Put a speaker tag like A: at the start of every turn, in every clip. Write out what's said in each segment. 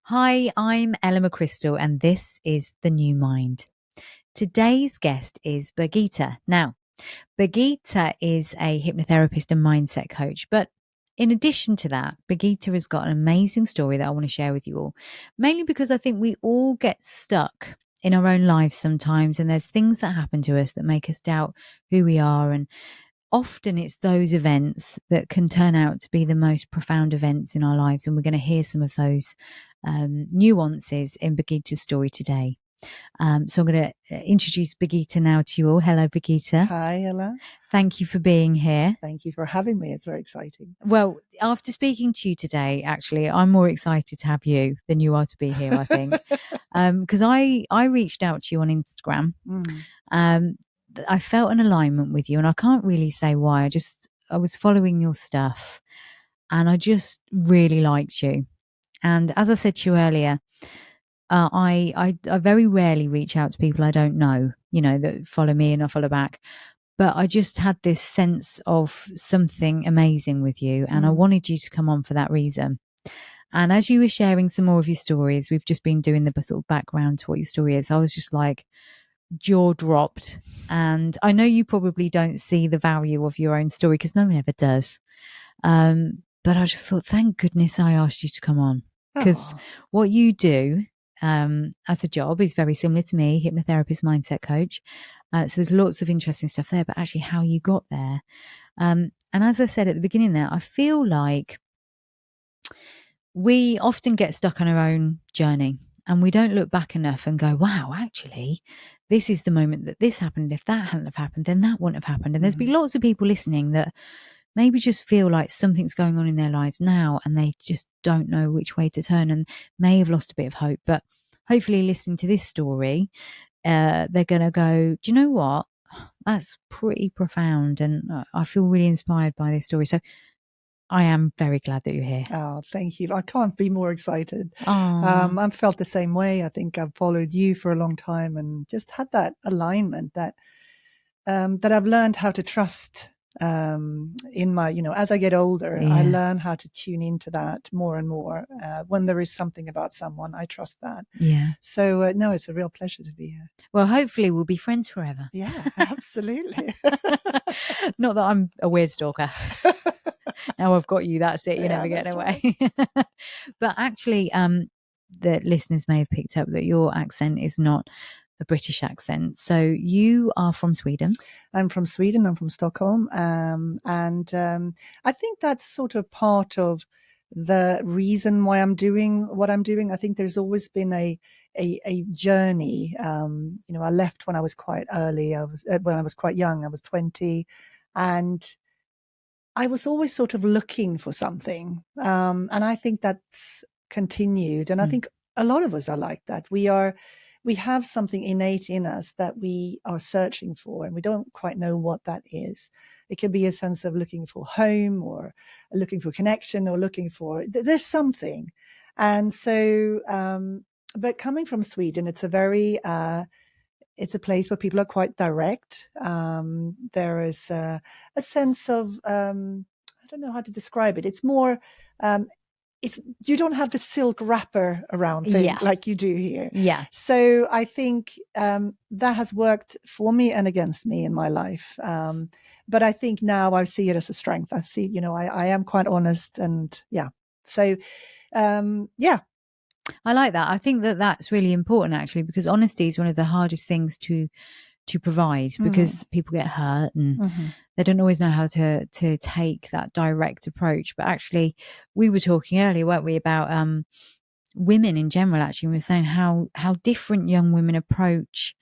A: Hi, I'm Ella McCrystal, and this is The New Mind. Today's guest is Birgitta. Now, Birgitta is a hypnotherapist and mindset coach, but in addition to that, Birgitta has got an amazing story that I want to share with you all, mainly because I think we all get stuck in our own lives sometimes, and there's things that happen to us that make us doubt who we are. And often it's those events that can turn out to be the most profound events in our lives. And we're going to hear some of those nuances in Birgitta's story today. So I'm going to introduce Birgitta now to you all. Hello, Birgitta.
B: Hi, Ella.
A: Thank you for being here.
B: Thank you for having me. It's very exciting.
A: Well, after speaking to you today, actually, I'm more excited to have you than you are to be here, I think. Because I reached out to you on Instagram. I felt an alignment with you, and I can't really say why. I was following your stuff and I just really liked you. And as I said to you earlier, I very rarely reach out to people I don't know, that follow me and I follow back. But I just had this sense of something amazing with you, and I wanted you to come on for that reason. And as you were sharing some more of your stories, we've just been doing the sort of background to what your story is. I was just like, jaw dropped. And I know you probably don't see the value of your own story because no one ever does. But I just thought, thank goodness I asked you to come on, because what you do as a job is very similar to me, hypnotherapist, mindset coach. So there's lots of interesting stuff there, but actually how you got there. And as I said at the beginning there, I feel like we often get stuck on our own journey and we don't look back enough and go, wow, actually, this is the moment that this happened. If that hadn't have happened, then that wouldn't have happened. And there's been lots of people listening that maybe just feel like something's going on in their lives now and they just don't know which way to turn and may have lost a bit of hope. But hopefully listening to this story, they're going to go, do you know what? That's pretty profound. And I feel really inspired by this story. So I am very glad that you're here.
B: Oh, thank you. I can't be more excited. I've felt the same way. I think I've followed you for a long time and just had that alignment that I've learned how to trust in my, as I get older. I learn how to tune into that more and more. When there is something about someone, I trust that.
A: Yeah.
B: So, no, it's a real pleasure to be here.
A: Well, hopefully we'll be friends forever.
B: Yeah, absolutely.
A: Not that I'm a weird stalker. Now I've got you, that's it. You're never getting away. Right. But actually, the listeners may have picked up that your accent is not a British accent. So you are from Sweden.
B: I'm from Sweden. I'm from Stockholm. And I think that's sort of part of the reason why I'm doing what I'm doing. I think there's always been a journey. I left when I was quite early. When I was quite young. I was 20, and I was always sort of looking for something. And I think that's continued. And I think a lot of us are like that. We have something innate in us that we are searching for, and we don't quite know what that is. It can be a sense of looking for home, or looking for connection, or looking for, there's something. And so, but coming from Sweden, it's it's a place where people are quite direct. There is a sense of, I don't know how to describe it. It's more, you don't have the silk wrapper around thing like you do here.
A: Yeah.
B: So I think that has worked for me and against me in my life. But I think now I see it as a strength. I see, I am quite honest, and So,
A: I like that. I think that that's really important, actually, because honesty is one of the hardest things to provide, because people get hurt and they don't always know how to take that direct approach. But actually, we were talking earlier, weren't we, about women in general. Actually, we were saying how different young women approach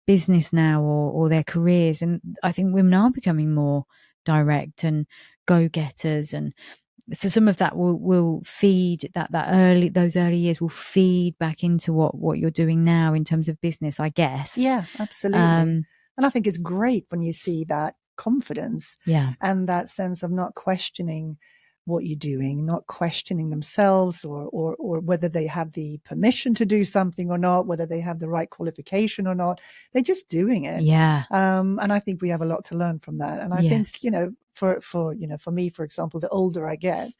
A: business now, or their careers. And I think women are becoming more direct and go-getters, and so some of that will feed those early years will feed back into what you're doing now in terms of business, I guess.
B: Yeah, absolutely. And I think it's great when you see that confidence and that sense of not questioning what you're doing, not questioning themselves or whether they have the permission to do something or not, whether they have the right qualification or not. They're just doing it.
A: Yeah.
B: And I think we have a lot to learn from that. And I think, for me, for example, the older I get,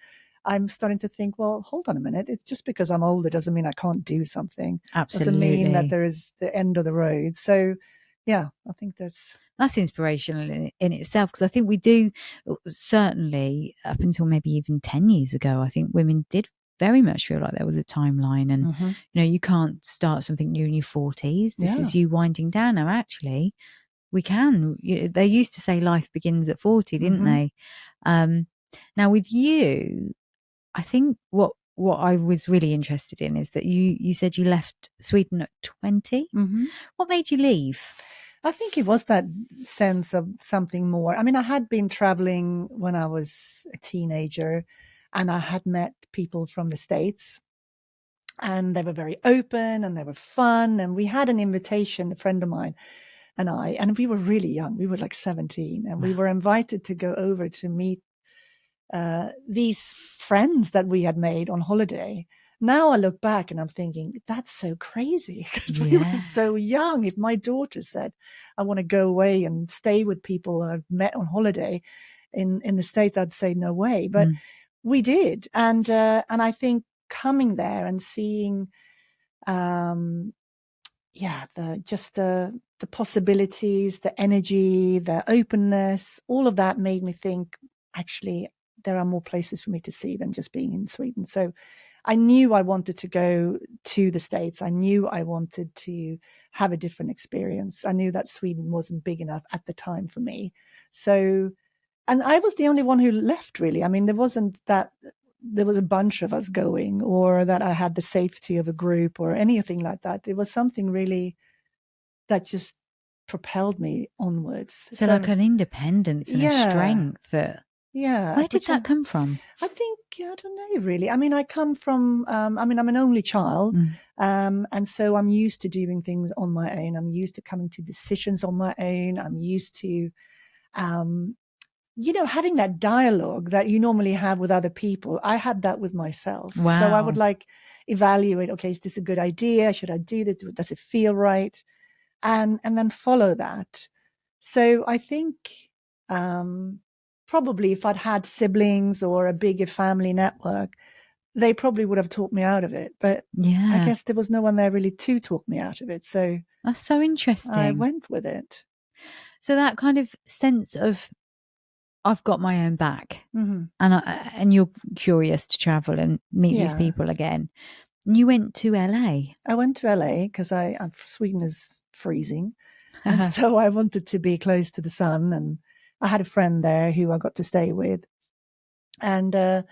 B: I'm starting to think, well, hold on a minute. It's just because I'm older doesn't mean I can't do something.
A: Absolutely.
B: Doesn't mean that there is the end of the road. So, yeah, I think that's
A: inspirational in itself, because I think we do, certainly up until maybe even 10 years ago, I think women did very much feel like there was a timeline, and you can't start something new in your 40s. This is you winding down. Now, actually, we can. They used to say life begins at 40, didn't they? Now, with you, I think what I was really interested in is that you said you left Sweden at 20. What made you leave?
B: I think it was that sense of something more. I mean, I had been traveling when I was a teenager, and I had met people from the States, and they were very open and they were fun. And we had an invitation, a friend of mine and we were really young. We were like 17, and we were invited to go over to meet these friends that we had made on holiday. Now I look back and I'm thinking, that's so crazy, because we were so young. If my daughter said, I want to go away and stay with people I've met on holiday in the States, I'd say no way. But we did. And I think coming there and seeing, the possibilities, the energy, the openness, all of that made me think, actually, there are more places for me to see than just being in Sweden. So I knew I wanted to go to the States. I knew I wanted to have a different experience. I knew that Sweden wasn't big enough at the time for me. So, and I was the only one who left, really. I mean, there was a bunch of us going, or that I had the safety of a group or anything like that. It was something really that just propelled me onwards.
A: So like an independence and a strength. Where did that come from?
B: I think, I don't know, really. I mean, I come from, I'm an only child. And so I'm used to doing things on my own. I'm used to coming to decisions on my own. I'm used to, having that dialogue that you normally have with other people. I had that with myself.
A: Wow.
B: So I would evaluate, okay, is this a good idea? Should I do this? Does it feel right? And then follow that. So I think probably if I'd had siblings or a bigger family network, they probably would have talked me out of it. But I guess there was no one there really to talk me out of it. So
A: that's so interesting.
B: I went with it.
A: So that kind of sense of, I've got my own back, and you're curious to travel and meet these people again. You went to LA.
B: I went to LA because Sweden is freezing. And so I wanted to be close to the sun. And I had a friend there who I got to stay with. And and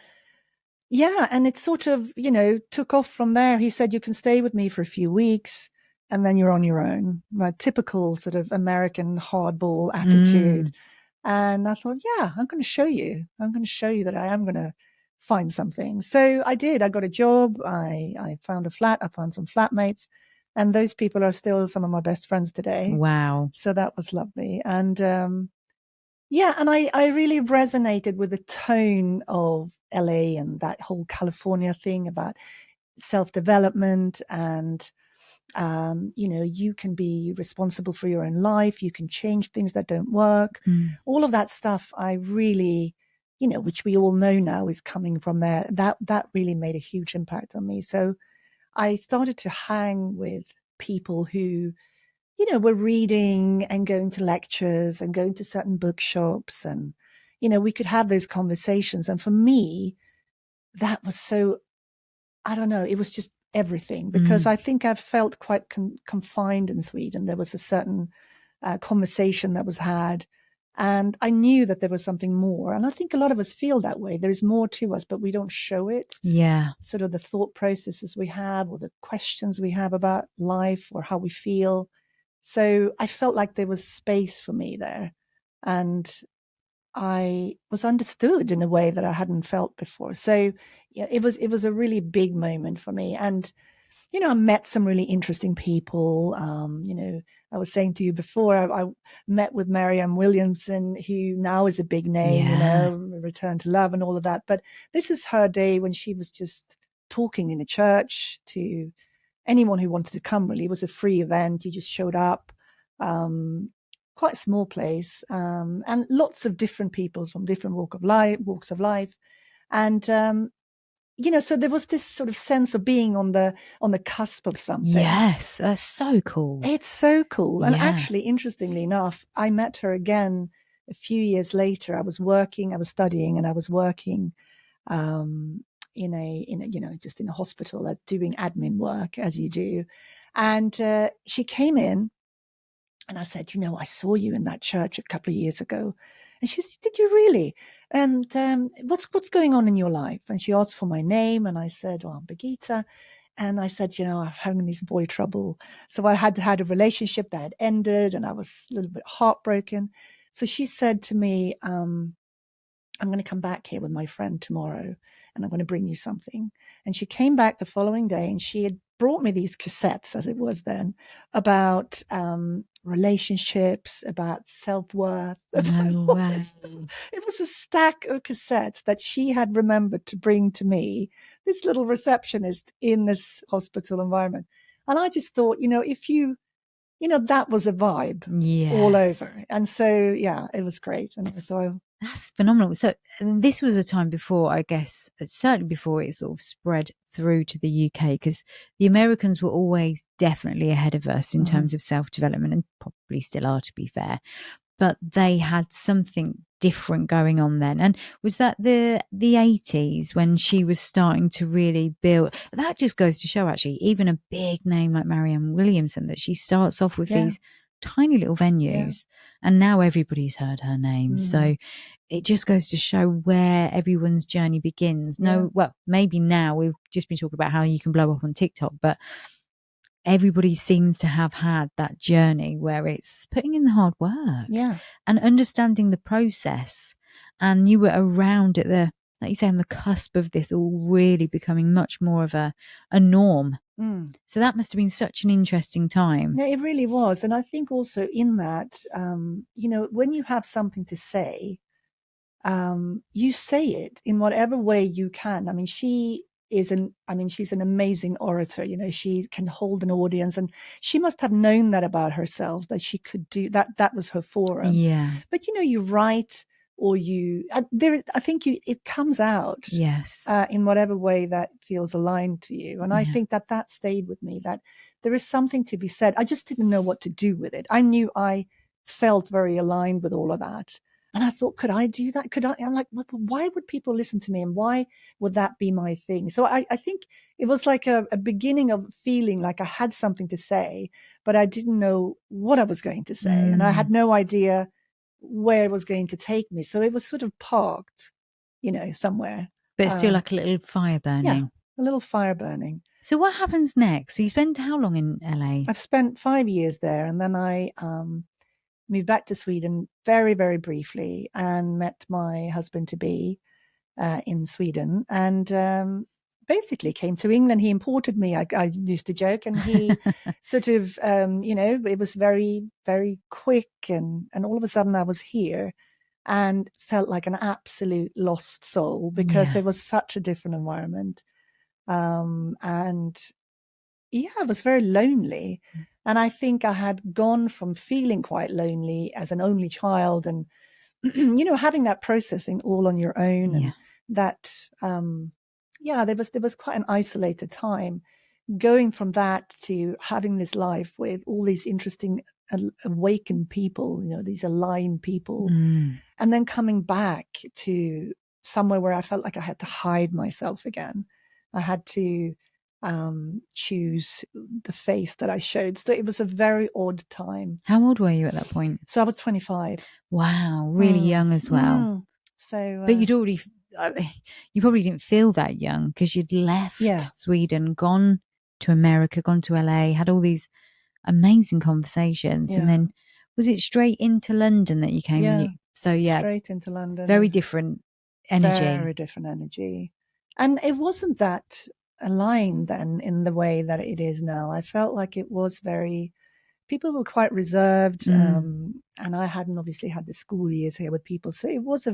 B: it sort of, took off from there. He said, you can stay with me for a few weeks and then you're on your own. My typical sort of American hardball attitude. And I thought, I'm going to show you. I'm going to show you that I am going to find something. So I did. I got a job. I found a flat. I found some flatmates. And those people are still some of my best friends today.
A: Wow.
B: So that was lovely. And and I really resonated with the tone of LA and that whole California thing about self-development and, you can be responsible for your own life. You can change things that don't work. All of that stuff I really, which we all know now is coming from there. That really made a huge impact on me. So I started to hang with people who, were reading and going to lectures and going to certain bookshops, and, we could have those conversations. And for me, that was so, I don't know, it was just everything, because I think I felt quite confined in Sweden. There was a certain conversation that was had, and I knew that there was something more. And I think a lot of us feel that way. There's more to us, but we don't show it.
A: Yeah.
B: Sort of the thought processes we have, or the questions we have about life, or how we feel. So I felt like there was space for me there. And I was understood in a way that I hadn't felt before. So it was a really big moment for me. And, I met some really interesting people. I was saying to you before, I met with Maryanne Williamson, who now is a big name, Return to Love and all of that. But this is her day when she was just talking in a church to anyone who wanted to come, really. It was a free event. You just showed up. Quite a small place, and lots of different people from different walks of life. And so there was this sort of sense of being on the cusp of something.
A: Yes, that's so cool.
B: It's so cool. And
A: Yeah.
B: actually, interestingly enough, I met her again a few years later. I was studying, and I was working in a just in a hospital, doing admin work as you do. And she came in, and I said, I saw you in that church a couple of years ago. And she said, did you really? And what's going on in your life? And she asked for my name, and I said, I'm Brigitta. And I said, I'm having this boy trouble. So I had had a relationship that had ended, and I was a little bit heartbroken. So she said to me, I'm going to come back here with my friend tomorrow, and I'm going to bring you something. And she came back the following day, and she had brought me these cassettes, as it was then, about relationships, about self-worth.
A: No way.
B: It was a stack of cassettes that she had remembered to bring to me, this little receptionist in this hospital environment. And I just thought, if you, that was a vibe all over. And so, yeah, it was great. And so
A: that's phenomenal. So this was a time before, I guess, certainly before it sort of spread through to the UK, because the Americans were always definitely ahead of us in terms of self-development, and probably still are, to be fair. But they had something different going on then. And was that the 80s when she was starting to really build? That just goes to show, actually, even a big name like Maryanne Williamson, that she starts off with these tiny little venues, and now everybody's heard her name. So it just goes to show where everyone's journey begins. Well, maybe now we've just been talking about how you can blow up on TikTok, but everybody seems to have had that journey where it's putting in the hard work and understanding the process. And you were around at the, like you say, on the cusp of this all really becoming much more of a norm. So that must have been such an interesting time.
B: Yeah, it really was. And I think also in that, when you have something to say, you say it in whatever way you can. I mean, she's an amazing orator. She can hold an audience, and she must have known that about herself, that she could do that. That was her forum.
A: Yeah.
B: But, you write, or I think it comes out.
A: Yes.
B: In whatever way that feels aligned to you. And I think that stayed with me, that there is something to be said. I just didn't know what to do with it. I knew I felt very aligned with all of that. And I thought, could I do that? I'm like, why would people listen to me? And why would that be my thing? So I think it was like a beginning of feeling like I had something to say, but I didn't know what I was going to say. And I had no idea where it was going to take me. So it was sort of parked, somewhere.
A: But it's still like a little fire burning.
B: Yeah, a little fire burning.
A: So what happens next? So you spend how long in LA?
B: I've spent 5 years there, and then I moved back to Sweden very, very briefly, and met my husband-to-be in Sweden, and basically came to England. He imported me. I used to joke, and he sort of, it was very, very quick, and all of a sudden I was here and felt like an absolute lost soul, because it was such a different environment. And I was very lonely. And I think I had gone from feeling quite lonely as an only child, and, having that processing all on your own, and that, there was quite an isolated time, going from that to having this life with all these interesting awakened people, these aligned people, and then coming back to somewhere where I felt like I had to hide myself again. I had to choose the face that I showed. So it was a very odd time.
A: How old were you at that point?
B: So I was 25.
A: Wow, really young as well.
B: So,
A: but you'd already, you probably didn't feel that young, because you'd left Sweden, gone to America, gone to LA, had all these amazing conversations, and then was it straight into London that you came?
B: Yeah,
A: straight
B: into London.
A: Very different energy.
B: Very different energy, and it wasn't that aligned then in the way that it is now. I felt like it was people were quite reserved, and I hadn't obviously had the school years here with people, so it was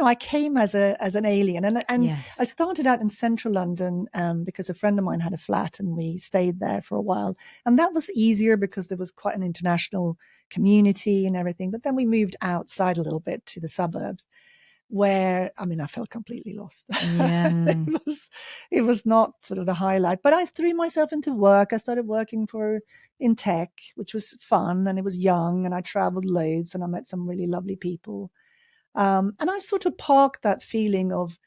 B: I came as an alien, and I started out in central London because a friend of mine had a flat, and we stayed there for a while, and that was easier because there was quite an international community and everything. But then we moved outside a little bit to the suburbs, where, I mean, I felt completely lost.
A: Yeah.
B: It was not sort of the highlight, but I threw myself into work. I started working in tech, which was fun, and it was young, and I traveled loads, and I met some really lovely people. And I sort of parked that feeling of,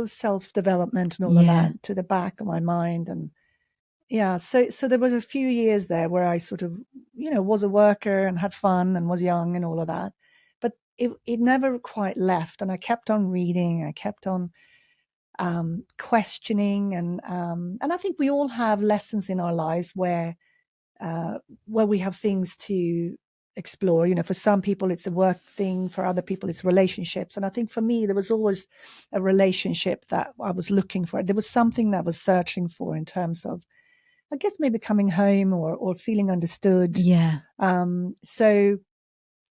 B: self-development and all of that to the back of my mind. And yeah, so there was a few years there where I sort of, was a worker and had fun and was young and all of that. But it never quite left. And I kept on reading. I kept on questioning. And I think we all have lessons in our lives where we have things to explore. For some people it's a work thing, for other people it's relationships. And I think for me, there was always a relationship that I was looking for. There was something that I was searching for in terms of, I guess, maybe coming home or feeling understood.
A: Yeah.
B: So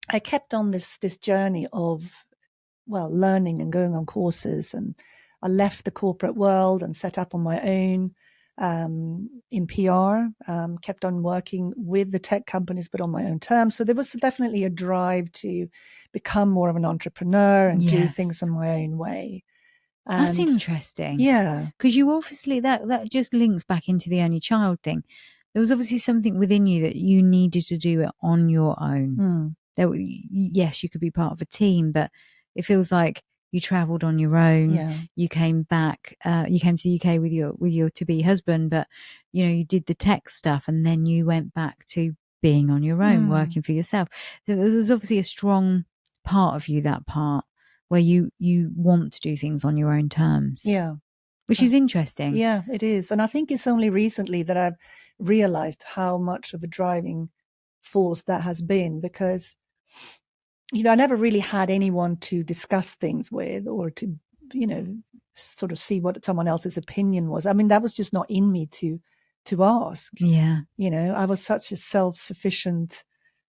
B: I kept on this journey of, learning and going on courses. And I left the corporate world and set up on my own in PR, kept on working with the tech companies, but on my own terms. So there was definitely a drive to become more of an entrepreneur and do things in my own way. And
A: that's interesting.
B: Yeah.
A: Because you obviously, that just links back into the only child thing. There was obviously something within you that you needed to do it on your own. Yes, you could be part of a team, but it feels like you traveled on your own.
B: Yeah.
A: You came back, you came to the UK with your to-be husband, but you did the tech stuff, and then you went back to being on your own, working for yourself. There was obviously a strong part of you, that part where you want to do things on your own terms.
B: Yeah.
A: Which is interesting.
B: Yeah, it is. And I think it's only recently that I've realized how much of a driving force that has been, because I never really had anyone to discuss things with, or to, sort of see what someone else's opinion was. I mean, that was just not in me to ask.
A: Yeah.
B: I was such a self-sufficient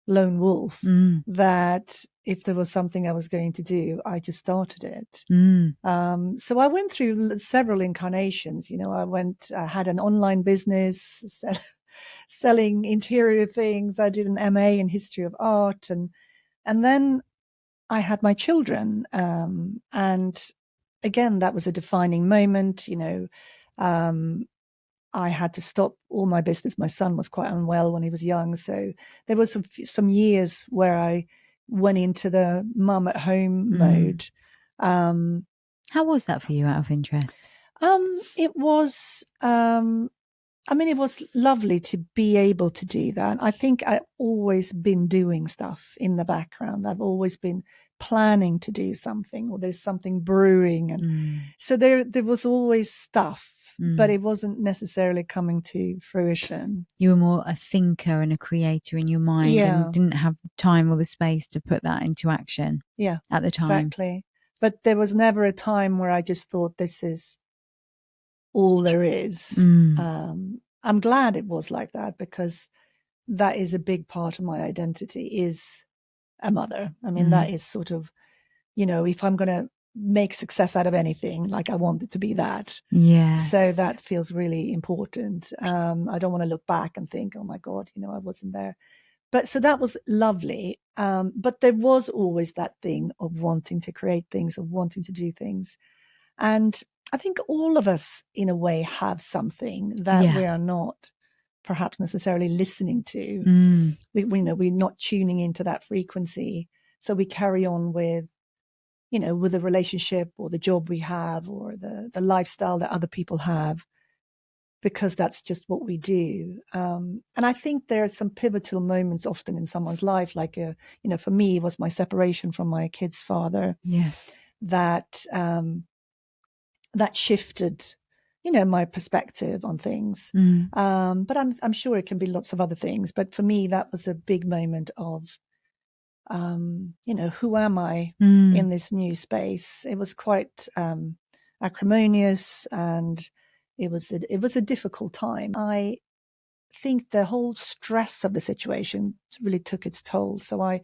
B: lone wolf that if there was something I was going to do, I just started it. So I went through several incarnations. I had an online business selling interior things. I did an MA in history of art, and then I had my children. And again, that was a defining moment. I had to stop all my business. My son was quite unwell when he was young. So there was some years where I went into the mum at home mode.
A: How was that for you, out of interest?
B: It was, it was lovely to be able to do that. I think I've always been doing stuff in the background. I've always been planning to do something, or there's something brewing. And so there was always stuff, but it wasn't necessarily coming to fruition.
A: You were more a thinker and a creator in your mind, and didn't have the time or the space to put that into action at the time.
B: Exactly. But there was never a time where I just thought, this is all there is. I'm glad it was like that, because that is a big part of my identity, is a mother. I mean, that is sort of, if I'm going to make success out of anything, like, I want it to be that.
A: Yes.
B: So that feels really important. I don't want to look back and think, oh my God, I wasn't there. But so that was lovely. But there was always that thing of wanting to create things, of wanting to do things. And I think all of us, in a way, have something that we are not perhaps necessarily listening to. We're not tuning into that frequency. So we carry on with, with the relationship or the job we have, or the lifestyle that other people have, because that's just what we do. And I think there are some pivotal moments often in someone's life, like, for me, it was my separation from my kid's father.
A: Yes.
B: That shifted, my perspective on things. But I'm sure it can be lots of other things. But for me, that was a big moment of, who am I in this new space? It was quite acrimonious, and it was a difficult time. I think the whole stress of the situation really took its toll. So I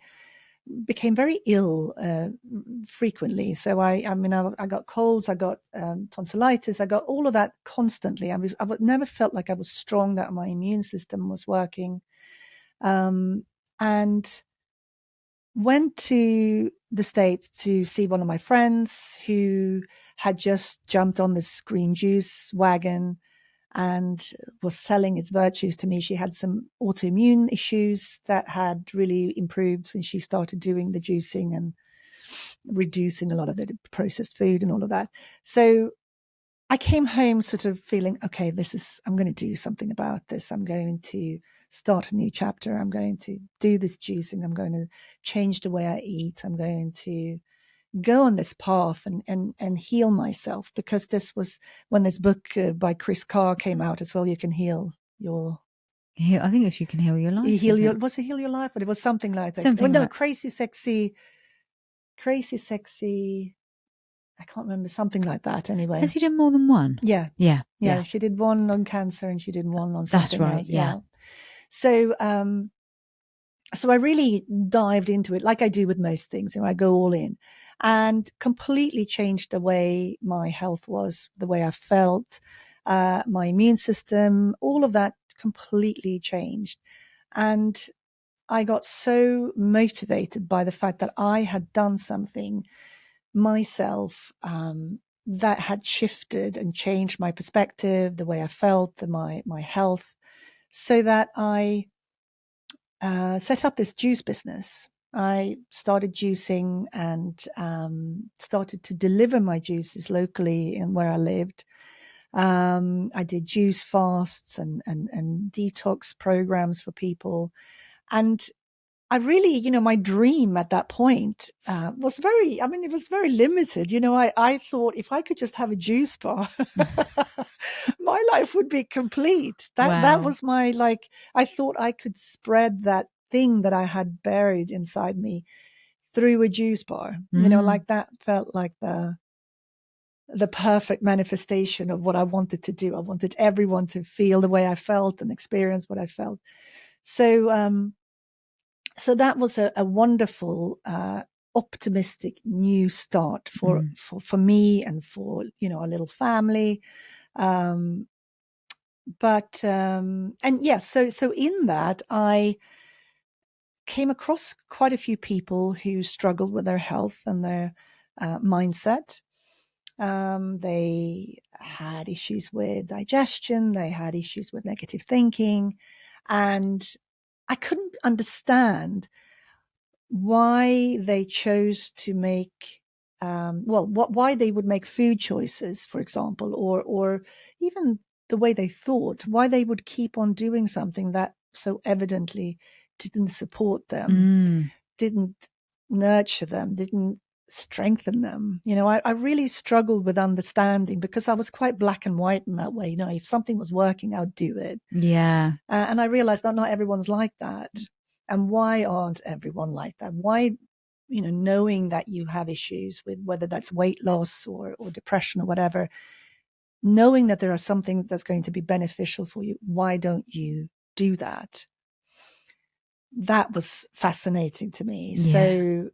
B: became very ill frequently. So I got colds, I got tonsillitis, I got all of that constantly. I never felt like I was strong, that my immune system was working. And went to the States to see one of my friends who had just jumped on this green juice wagon and was selling its virtues to me. She had some autoimmune issues that had really improved since she started doing the juicing and reducing a lot of the processed food and all of that. So I came home sort of feeling, okay, I'm going to do something about this. I'm going to start a new chapter. I'm going to do this juicing. I'm going to change the way I eat. I'm going to go on this path and heal myself, because this was when this book by Carr came out as well. You can heal your.
A: I think it's You Can Heal Your Life.
B: Was it Heal Your Life? But it was something like that.
A: Something
B: no,
A: like...
B: crazy sexy. I can't remember, something like that. Anyway,
A: has he done more than one?
B: Yeah.
A: Yeah.
B: She did one on cancer and she did one on something
A: That's right.
B: else.
A: Yeah.
B: So, so I really dived into it, like I do with most things. I go all in, and completely changed the way my health was, the way I felt, my immune system, all of that completely changed. And I got so motivated by the fact that I had done something myself that had shifted and changed my perspective, the way I felt, my health, so that I set up this juice business. I started juicing and started to deliver my juices locally in where I lived. I did juice fasts and detox programs for people. And I really, my dream at that point was it was very limited. I thought if I could just have a juice bar, my life would be complete. That was my, I thought I could spread that thing that I had buried inside me through a juice bar. That felt like the perfect manifestation of what I wanted to do. I wanted everyone to feel the way I felt and experience what I felt. So that was a wonderful, optimistic new start for me and for, our little family. So in that, I came across quite a few people who struggled with their health and their mindset. They had issues with digestion. They had issues with negative thinking. And I couldn't understand why they chose to make, why they would make food choices, for example, or even the way they thought, why they would keep on doing something that so evidently didn't support them, didn't nurture them, didn't strengthen them. I really struggled with understanding, because I was quite black and white in that way. If something was working, I would do it.
A: Yeah.
B: And I realized that not everyone's like that. And why aren't everyone like that? Why, knowing that you have issues with whether that's weight loss or depression or whatever, knowing that there are something that's going to be beneficial for you, why don't you do that? That was fascinating to me. Yeah. So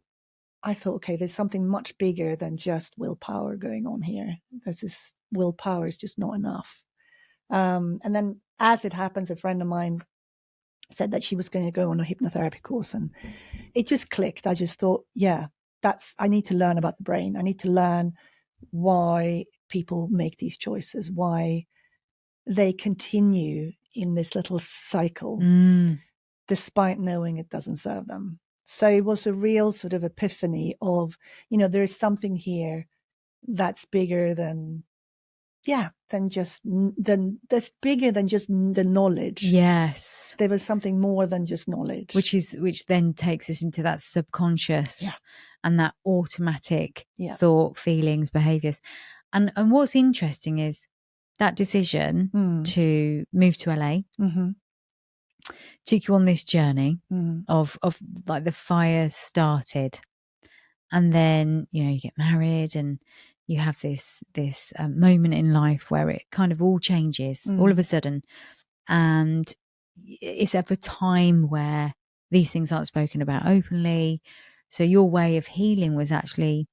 B: I thought, okay, there's something much bigger than just willpower going on here. This willpower is just not enough. And then, as it happens, a friend of mine said that she was going to go on a hypnotherapy course, and it just clicked. I just thought, yeah, I need to learn about the brain. I need to learn why people make these choices, why they continue in this little cycle, despite knowing it doesn't serve them. So it was a real sort of epiphany of, there is something here that's bigger than that's bigger than just the knowledge.
A: Yes.
B: There was something more than just knowledge.
A: Which then takes us into that subconscious and that automatic thought, feelings, behaviors. And what's interesting is that decision to move to LA took you on this journey of like the fire started. And then, you get married and you have this moment in life where it kind of all changes all of a sudden. And it's at a time where these things aren't spoken about openly. So your way of healing was actually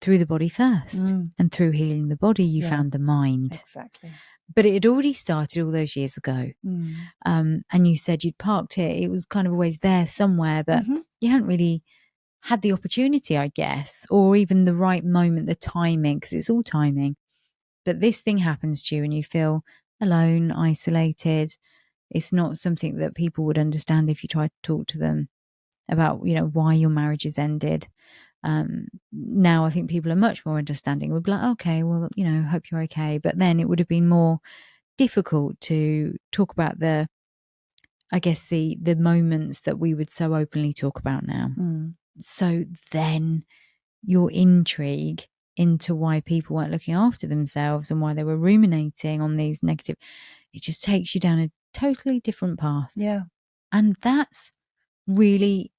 A: through the body first. And through healing the body, you found the mind.
B: Exactly.
A: But it had already started all those years ago. And you said you'd parked it. It was kind of always there somewhere, but you hadn't really had the opportunity, I guess, or even the right moment, the timing, because it's all timing. But this thing happens to you and you feel alone, isolated. It's not something that people would understand if you tried to talk to them about, why your marriage has ended. Now I think people are much more understanding. We'd be like, okay, well, hope you're okay. But then it would have been more difficult to talk about the moments that we would so openly talk about now. So then your intrigue into why people weren't looking after themselves and why they were ruminating on these negative, it just takes you down a totally different path.
B: Yeah.
A: And that's really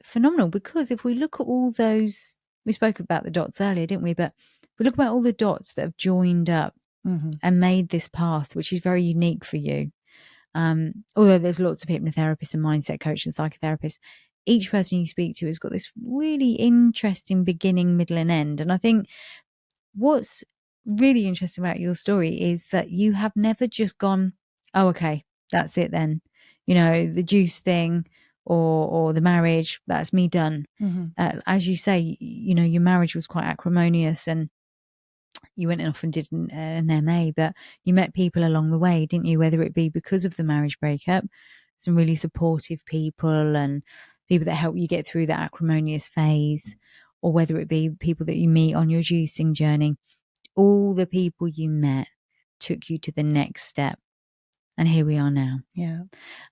A: phenomenal, because if we look at all those, we spoke about the dots earlier, didn't we? But if we look about all the dots that have joined up and made this path, which is very unique for you, although there's lots of hypnotherapists and mindset coaches and psychotherapists, each person you speak to has got this really interesting beginning, middle and end. And I think what's really interesting about your story is that you have never just gone, oh, okay, that's it then. The juice thing or the marriage, that's me done. As you say, your marriage was quite acrimonious and you went off and did an MA, but you met people along the way, didn't you? Whether it be because of the marriage breakup, some really supportive people and people that help you get through that acrimonious phase, or whether it be people that you meet on your juicing journey. All the people you met took you to the next step. And here we are now.
B: Yeah.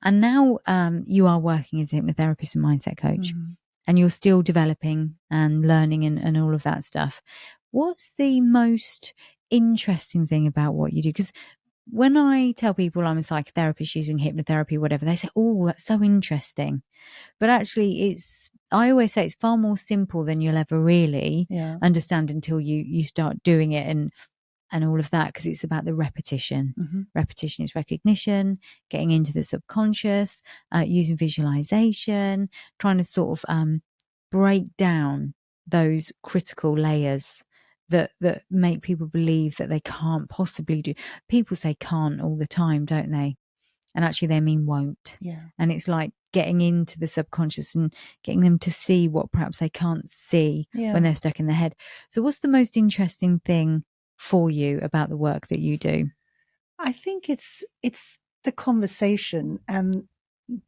A: And now you are working as a hypnotherapist and mindset coach, and you're still developing and learning and all of that stuff. What's the most interesting thing about what you do? Because when I tell people I'm a psychotherapist using hypnotherapy, whatever, they say, oh, that's so interesting. But actually, I always say it's far more simple than you'll ever really understand until you start doing it and all of that, because it's about the repetition. Repetition is recognition, getting into the subconscious, using visualization, trying to sort of break down those critical layers that make people believe that they can't possibly do. People say can't all the time, don't they? And actually they mean won't.
B: Yeah.
A: And it's like getting into the subconscious and getting them to see what perhaps they can't see when they're stuck in their head. So what's the most interesting thing for you about the work that you do?
B: I think it's the conversation and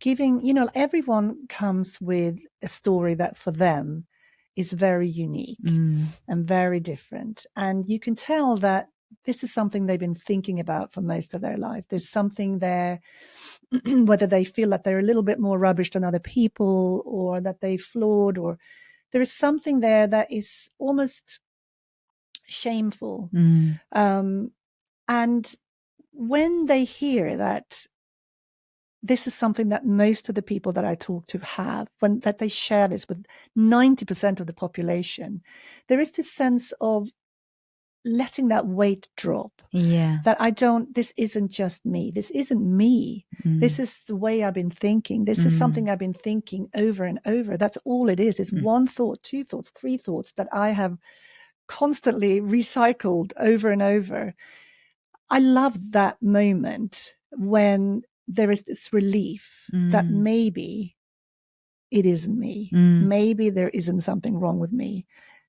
B: giving, everyone comes with a story that for them is very unique and very different. And you can tell that this is something they've been thinking about for most of their life. There's something there, whether they feel that they're a little bit more rubbish than other people or that they flawed, or there is something there that is almost shameful. And when they hear that this is something that most of the people that I talk to have, that they share this with 90% of the population, there is this sense of letting that weight drop.
A: Yeah.
B: That this isn't just me. This isn't me. This is the way I've been thinking. This is something I've been thinking over and over. That's all it is. It's one thought, two thoughts, three thoughts that I have constantly recycled over and over. I love that moment when there is this relief that maybe it isn't me. Maybe there isn't something wrong with me.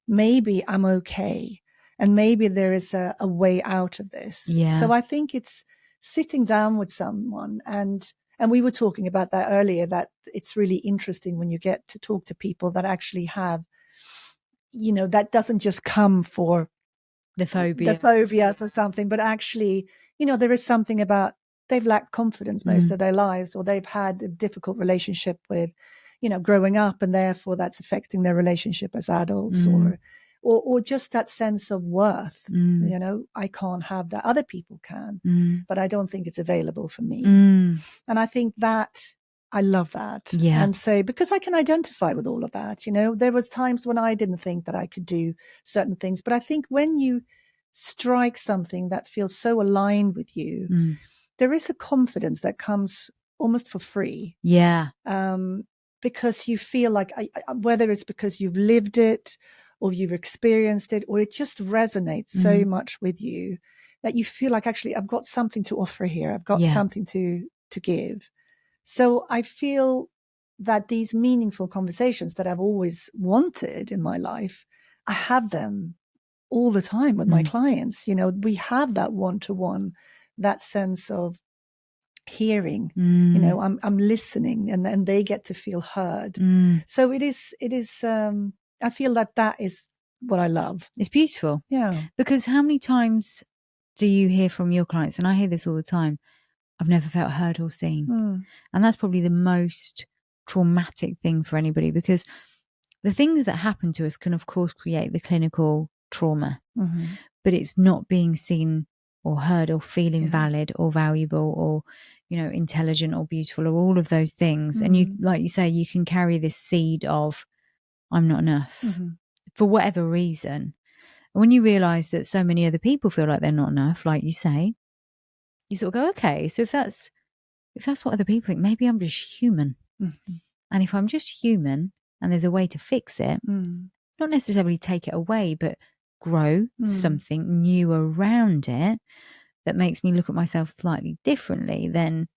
B: Maybe I'm okay. And maybe there is a way out of this.
A: Yeah.
B: So I think it's sitting down with someone. And we were talking about that earlier, that it's really interesting when you get to talk to people that actually have, that doesn't just come for
A: the phobias
B: or something, but actually, there is something about they've lacked confidence most of their lives, or they've had a difficult relationship with, growing up, and therefore that's affecting their relationship as adults, or just that sense of worth. I can't have that. Other people can, but I don't think it's available for me. And I think that I love that.
A: Yeah.
B: And so, because I can identify with all of that, there was times when I didn't think that I could do certain things, but I think when you strike something that feels so aligned with you, there is a confidence that comes almost for free.
A: Yeah.
B: Because you feel like, whether it's because you've lived it or you've experienced it, or it just resonates so much with you that you feel like, actually, I've got something to offer here. I've got something to give. So I feel that these meaningful conversations that I've always wanted in my life, I have them all the time with my clients. You know, we have that one-to-one, that sense of hearing. You know, I'm listening, and they get to feel heard. So it is I feel that is what I love.
A: It's beautiful.
B: Yeah.
A: Because how many times do you hear from your clients, and I hear this all the time, I've never felt heard or seen. And that's probably the most traumatic thing for anybody, because the things that happen to us can of course create the clinical trauma, but it's not being seen or heard or feeling valid or valuable or, you know, intelligent or beautiful or all of those things. And you, like you say, you can carry this seed of I'm not enough for whatever reason. And when you realize that so many other people feel like they're not enough, like you say, you sort of go, okay, so if that's what other people think, maybe I'm just human. And if I'm just human and there's a way to fix it, not necessarily take it away, but grow something new around it that makes me look at myself slightly differently, then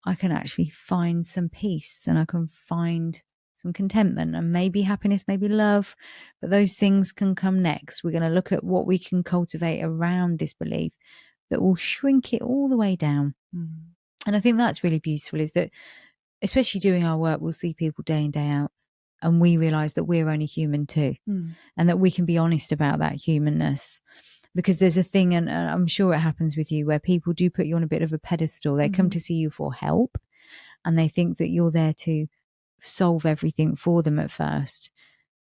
A: I can actually find some peace and I can find some contentment and maybe happiness, maybe love, but those things can come next. We're going to look at what we can cultivate around this belief that will shrink it all the way down. And I think that's really beautiful, is that especially doing our work, we'll see people day in, day out, and we realise that we're only human too, and that we can be honest about that humanness. Because there's a thing, and I'm sure it happens with you, where people do put you on a bit of a pedestal. They come to see you for help and they think that you're there to solve everything for them at first.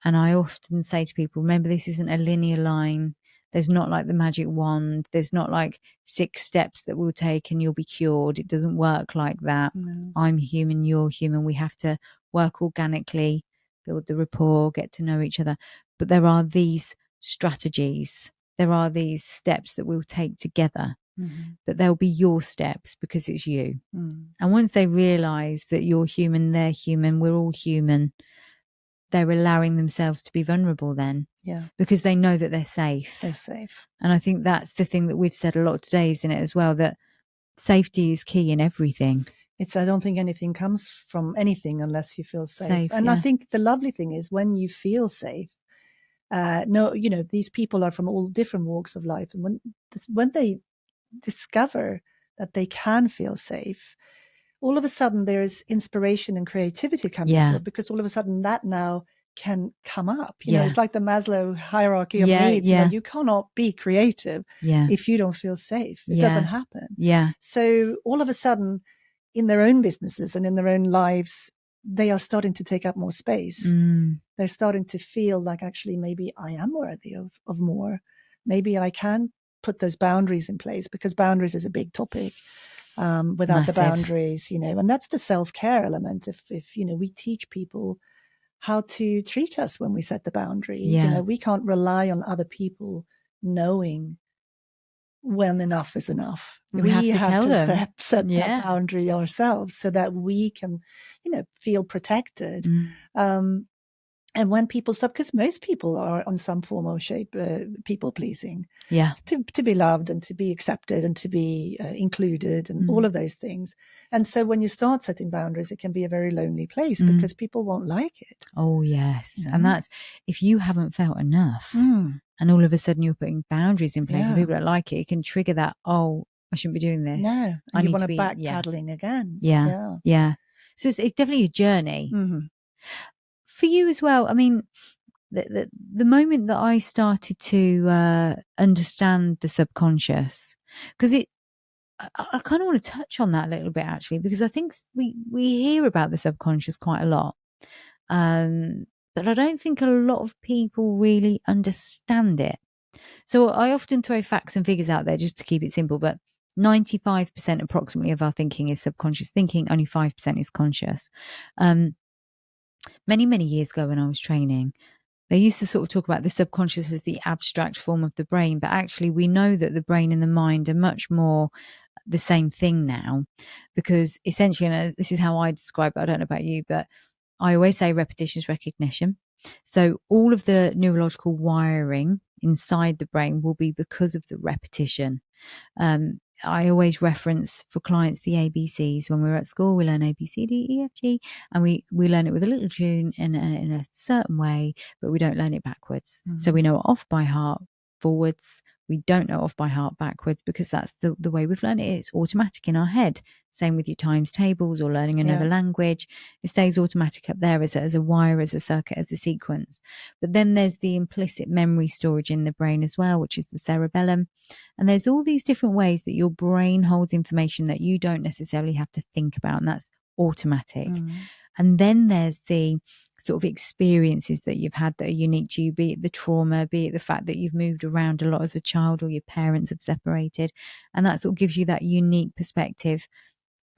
A: And I often say to people, remember, this isn't a linear line. There's not like the magic wand. There's not like 6 steps that we'll take and you'll be cured. It doesn't work like that. I'm human, you're human. We have to work organically, build the rapport, get to know each other. But there are these strategies. There are these steps that we'll take together, but they'll be your steps because it's you. And once they realise that you're human, they're human, we're all human, they're allowing themselves to be vulnerable then. Because they know that they're safe.
B: They're safe.
A: And I think that's the thing that we've said a lot today, isn't it, as well, that safety is key in everything.
B: I don't think anything comes from anything unless you feel safe. And I think the lovely thing is when you feel safe, these people are from all different walks of life. And when they discover that they can feel safe, all of a sudden there's inspiration and creativity coming through, because all of a sudden that now can come up. You know, it's like the Maslow hierarchy of needs. You know, you cannot be creative if you don't feel safe. It doesn't happen. So all of a sudden in their own businesses and in their own lives, they are starting to take up more space. They're starting to feel like, actually, maybe I am worthy of more. Maybe I can put those boundaries in place, because boundaries is a big topic. Without the boundaries, you know, and that's the self-care element. If you know, we teach people how to treat us when we set the boundary. You know, we can't rely on other people knowing when enough is enough.
A: We have to tell them.
B: Set that boundary ourselves so that we can, you know, feel protected. And when people stop, because most people are on some form or shape people pleasing, to be loved and to be accepted and to be included and all of those things. And so when you start setting boundaries, it can be a very lonely place because people won't like it.
A: Oh, yes. And that's if you haven't felt enough and all of a sudden you're putting boundaries in place and people don't like it, it can trigger that, oh, I shouldn't be doing this.
B: No,
A: I
B: you
A: need
B: want
A: to
B: to
A: be
B: backpedaling again.
A: Yeah. So it's definitely a journey. For you as well, I mean, the moment that I started to understand the subconscious, because I kind of want to touch on that a little bit, actually, because I think we hear about the subconscious quite a lot, but I don't think a lot of people really understand it. So I often throw facts and figures out there just to keep it simple, but 95% approximately of our thinking is subconscious thinking, only 5% is conscious. Many years ago when I was training, they used to sort of talk about the subconscious as the abstract form of the brain, but actually we know that the brain and the mind are much more the same thing now, because essentially, and this is how I describe it, I don't know about you, but I always say repetition is recognition. So all of the neurological wiring inside the brain will be because of the repetition. I always reference for clients the ABCs. When we're at school, we learn A, B, C, D, E, F, G, and we learn it with a little tune in a certain way, but we don't learn it backwards. So we know it off by heart forwards. We don't know off by heart backwards, because that's the way we've learned it. It's automatic in our head. Same with your times tables or learning another language. It stays automatic up there as a wire, as a circuit, as a sequence. But then there's the implicit memory storage in the brain as well, which is the cerebellum. And there's all these different ways that your brain holds information that you don't necessarily have to think about, and that's automatic. And then there's the sort of experiences that you've had that are unique to you, be it the trauma, be it the fact that you've moved around a lot as a child, or your parents have separated. And that sort of gives you that unique perspective.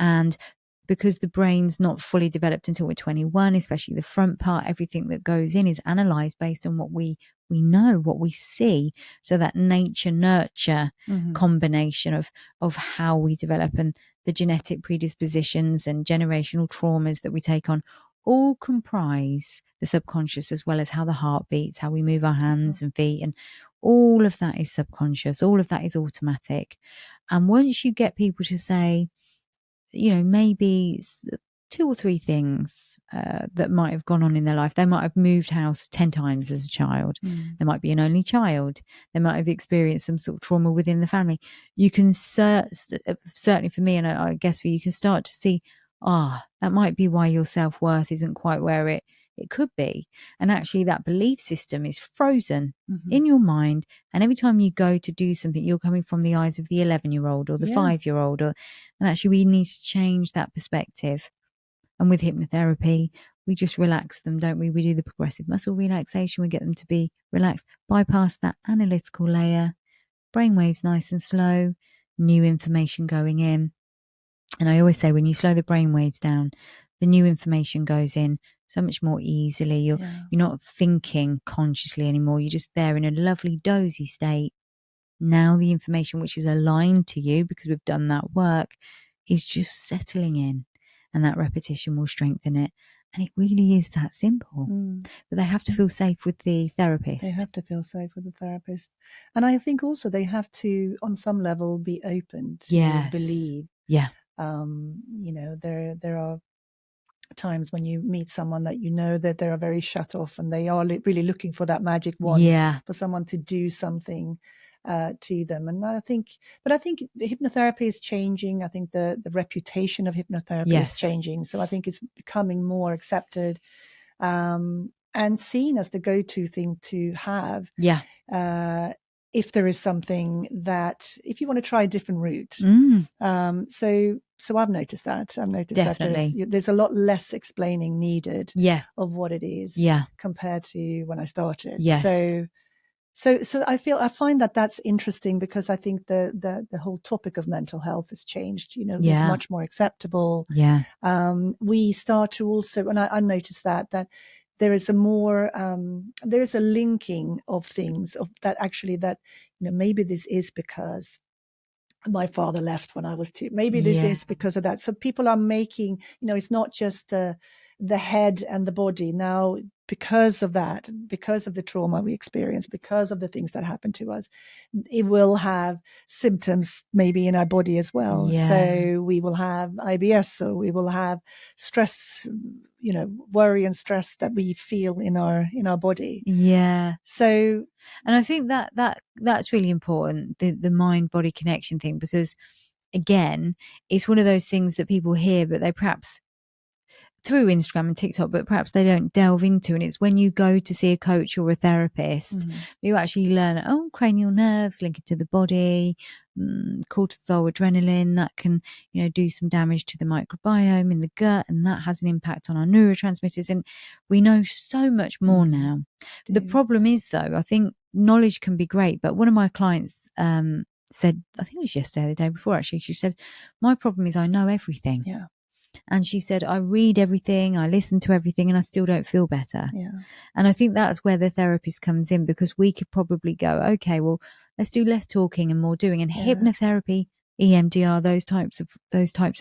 A: And because the brain's not fully developed until we're 21, especially the front part, everything that goes in is analysed based on what we know, what we see. So that nature-nurture combination of how we develop, and the genetic predispositions and generational traumas that we take on, all comprise the subconscious, as well as how the heart beats, how we move our hands and feet, and all of that is subconscious. All of that is automatic. And once you get people to say, maybe 2 or 3 things that might have gone on in their life. They might have moved house 10 times as a child. They might be an only child. They might have experienced some sort of trauma within the family. You can certainly, for me, and I guess for you, can start to see, that might be why your self-worth isn't quite where it could be. And actually that belief system is frozen in your mind. And every time you go to do something, you're coming from the eyes of the 11-year-old or the 5-year-old. And actually we need to change that perspective. And with hypnotherapy, we just relax them, don't we? We do the progressive muscle relaxation. We get them to be relaxed, bypass that analytical layer, brainwaves nice and slow, new information going in. And I always say, when you slow the brainwaves down, the new information goes in so much more easily. You're not thinking consciously anymore. You're just there in a lovely dozy state. Now the information which is aligned to you, because we've done that work, is just settling in, and that repetition will strengthen it. And it really is that simple. But they have to feel safe with the therapist.
B: They have to feel safe with the therapist. And I think also they have to, on some level, be open to believe.
A: Yeah.
B: There are times when you meet someone that that they are very shut off, and they are really looking for that magic wand, for someone to do something to them. And I think hypnotherapy is changing. I think the reputation of hypnotherapy is changing. So I think it's becoming more accepted and seen as the go-to thing to have. If there is something that, if you want to try a different route. So I've noticed that.
A: Definitely.
B: That there's a lot less explaining needed of what it is compared to when I started. So I find that that's interesting, because I think the whole topic of mental health has changed. It's much more acceptable. We start to also, and I noticed that there is there is a linking of things that maybe this is because my father left when I was 2. Maybe this is because of that. So people are making, it's not just the head and the body now, because of that, because of the trauma we experience, because of the things that happen to us, it will have symptoms maybe in our body as well. So we will have IBS, so we will have stress, worry and stress that we feel in our body. So,
A: and I think that's really important, the mind body connection thing, because again, it's one of those things that people hear, but they perhaps, through Instagram and TikTok, but perhaps they don't delve into. And it's when you go to see a coach or a therapist, you actually learn, cranial nerves linked to the body, cortisol, adrenaline, that can, do some damage to the microbiome in the gut, and that has an impact on our neurotransmitters. And we know so much more now. The problem is, though, I think knowledge can be great, but one of my clients said, I think it was yesterday or the day before actually, she said, my problem is I know everything. And she said, I read everything, I listen to everything, and I still don't feel better. And I think that's where the therapist comes in, because we could probably go, okay, well, let's do less talking and more doing. And hypnotherapy, EMDR, those types of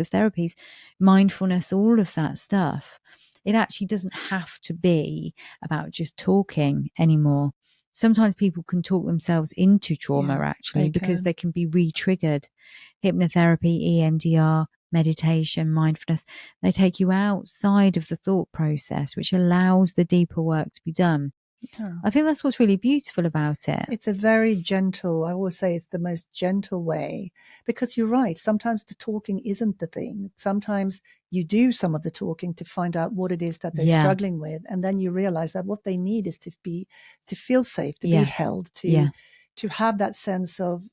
A: therapies, mindfulness, all of that stuff, it actually doesn't have to be about just talking anymore. sometimes people can talk themselves into trauma actually, because they can be re-triggered. Hypnotherapy, EMDR, meditation, mindfulness, they take you outside of the thought process, which allows the deeper work to be done. I think that's what's really beautiful about it.
B: It's a very gentle, I always say it's the most gentle way, because you're right. Sometimes the talking isn't the thing. Sometimes you do some of the talking to find out what it is that they're struggling with. And then you realize that what they need is to feel safe, to be held, to have that sense of,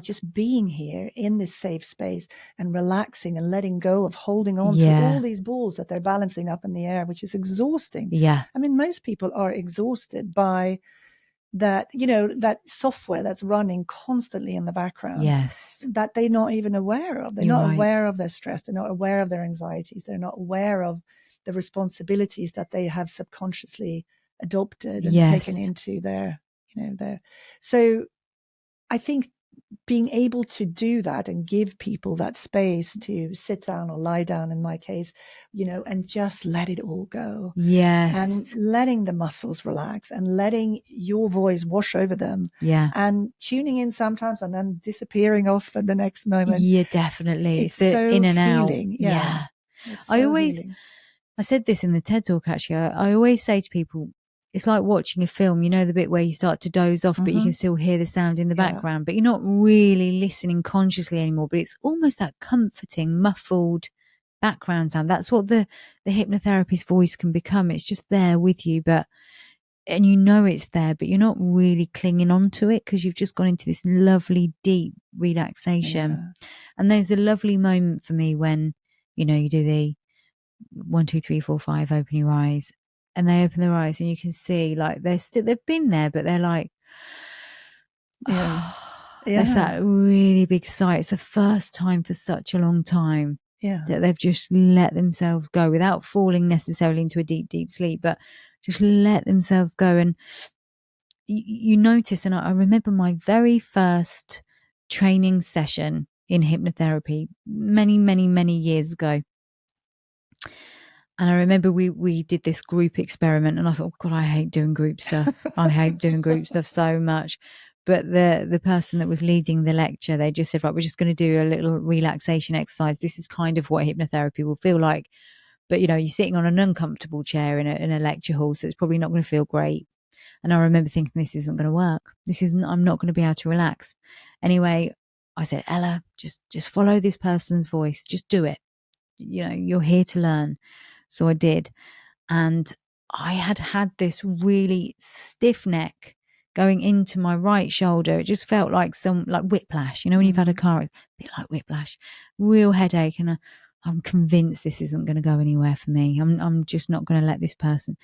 B: just being here in this safe space and relaxing and letting go of holding on to all these balls that they're balancing up in the air, which is exhausting.
A: Yeah.
B: I mean, most people are exhausted by that, that software that's running constantly in the background.
A: Yes.
B: That they're not even aware of. They're not aware of their stress. They're not aware of their anxieties. They're not aware of the responsibilities that they have subconsciously adopted and taken into their. So I think being able to do that and give people that space to sit down or lie down, in my case, and just let it all go.
A: Yes.
B: And letting the muscles relax and letting your voice wash over them.
A: Yeah.
B: And tuning in sometimes and then disappearing off at the next moment.
A: Yeah, definitely.
B: It's so
A: in and
B: healing.
A: out. Yeah.
B: It's so healing.
A: I said this in the TED Talk, actually. I always say to people, it's like watching a film, the bit where you start to doze off, but you can still hear the sound in the background, but you're not really listening consciously anymore. But it's almost that comforting, muffled background sound. That's what the hypnotherapist's voice can become. It's just there with you, and it's there, but you're not really clinging on to it because you've just gone into this lovely, deep relaxation. And there's a lovely moment for me when, you do the 1, 2, 3, 4, 5, open your eyes. And they open their eyes and you can see like they've been there, but they're like, there's that really big sigh. It's the first time for such a long time that they've just let themselves go without falling necessarily into a deep, deep sleep, but just let themselves go. And you notice, and I remember my very first training session in hypnotherapy many, many, many years ago. And I remember we did this group experiment and I thought, oh God, I hate doing group stuff. I hate doing group stuff so much. But the person that was leading the lecture, they just said, right, we're just going to do a little relaxation exercise. This is kind of what hypnotherapy will feel like. But, you're sitting on an uncomfortable chair in a lecture hall, so it's probably not going to feel great. And I remember thinking, this isn't going to work. I'm not going to be able to relax. Anyway, I said, Ella, just follow this person's voice. Just do it. You're here to learn. So I did. And I had this really stiff neck going into my right shoulder. It just felt like like whiplash. When you've had a car, it's a bit like whiplash, real headache. And I'm convinced this isn't going to go anywhere for me. I'm just not going to let this person.